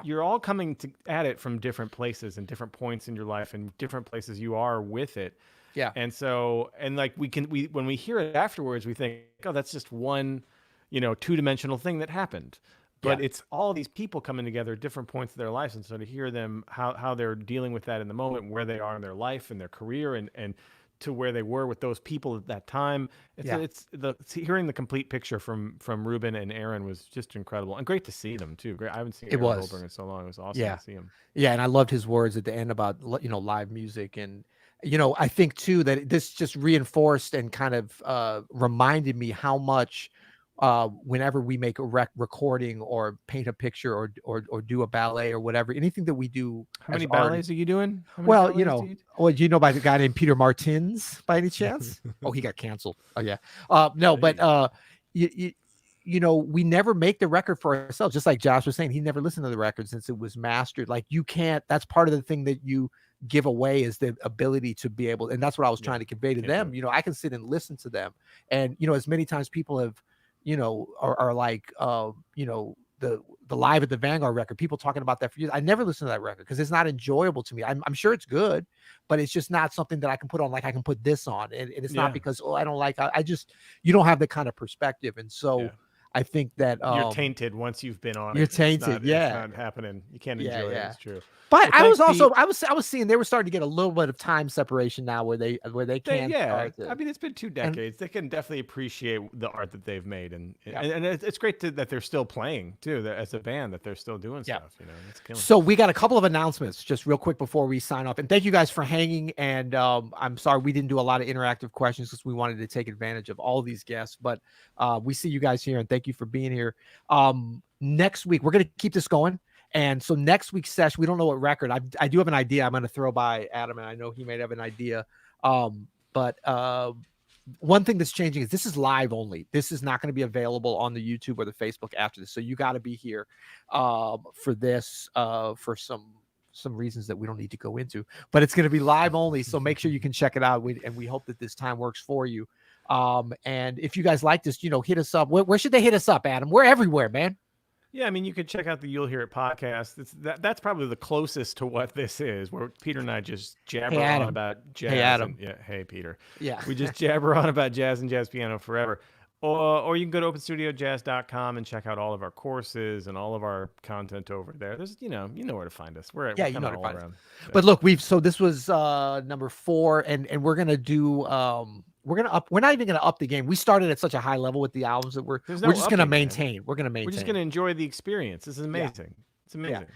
you're all coming at it from different places and different points in your life and different places you are with it. Yeah. And so, and when we hear it afterwards, we think, oh, that's just one, 2-dimensional thing that happened. But it's all these people coming together at different points of their lives. And so to hear them, how they're dealing with that in the moment, where they are in their life and their career and to where they were with those people at that time. Hearing the complete picture from Ruben and Aaron was just incredible, and great to see them too. Great. I haven't seen Aaron Goldberg in so long. It was awesome to see him. Yeah. And I loved his words at the end about, live music. And, I think too that this just reinforced and kind of reminded me how much whenever we make a recording or paint a picture or do a ballet or whatever, anything that we do. How many ballets are you doing? Well, do you know by the guy named Peter Martins by any chance? Oh, he got canceled. Oh yeah. No, but you know, we never make the record for ourselves. Just like Josh was saying, he never listened to the record since it was mastered. Like you can't, that's part of the thing that you give away is the ability to be able, and that's what I was trying to convey to them. You know, I can sit and listen to them. And, you know, as many times people have, you know, are like, you know, the Live at the Vanguard record, people talking about that for years. I never listen to that record because it's not enjoyable to me. I'm sure it's good, but it's just not something that I can put on. Like I can put this on, and it's not because, I don't like, I just, you don't have the kind of perspective. And so I think that you're tainted once you've been on. You're tainted. It's not happening. You can't enjoy it. It's true. But I was also, I was seeing they were starting to get a little bit of time separation now where they can. I mean, it's been 2 decades. They can definitely appreciate the art that they've made, and it's great that they're still playing too. That as a band, that they're still doing stuff. You know, it's killing. So we got a couple of announcements just real quick before we sign off, and thank you guys for hanging. And I'm sorry we didn't do a lot of interactive questions because we wanted to take advantage of all of these guests. But we see you guys here, and thank you for being here. Next week we're gonna keep this going. And so next week's Sesh, we don't know what record. I do have an idea I'm going to throw by Adam, and I know he may have an idea. But one thing that's changing is this is live only. This is not going to be available on the YouTube or the Facebook after this. So you got to be here for this for some reasons that we don't need to go into. But it's going to be live only, so make sure you can check it out. And we hope that this time works for you. And if you guys like this, you know, hit us up. Where should they hit us up, Adam? We're everywhere, man. Yeah, I mean, you could check out the You'll Hear It podcast. That's probably the closest to what this is, where Peter and I just jabber on about jazz. Hey, Adam. Hey, Peter. Yeah. We just jabber on about jazz and jazz piano forever. Or you can go to openstudiojazz.com and check out all of our courses and all of our content over there. There's, you know where to find us. We're you know where to find us. Yeah. But look, so this was number 4, and we're gonna do we're not even gonna up the game. We started at such a high level with the albums that we're just gonna maintain. We're gonna maintain. We're just gonna enjoy the experience. This is amazing. It's amazing. Yeah.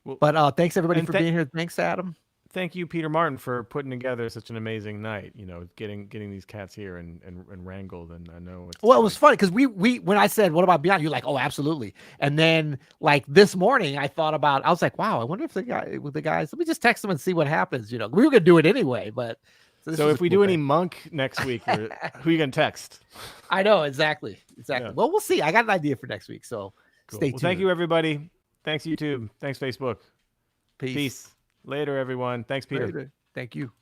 Well, but thanks everybody for being here. Thanks, Adam. Thank you, Peter Martin, for putting together such an amazing night. You know, getting these cats here and wrangled. And I know it's it was funny because we when I said what about Beyond, you're like, oh, absolutely. And then like this morning, I was like, wow, I wonder if the guys. Let me just text them and see what happens. You know, we were gonna do it anyway, but. So if we do any Monk next week, who are you gonna text? I know exactly. Yeah. Well, we'll see. I got an idea for next week, so stay tuned. Well, thank you, everybody. Thanks YouTube. Thanks Facebook. Peace. Later, everyone. Thanks, Peter. Later. Thank you.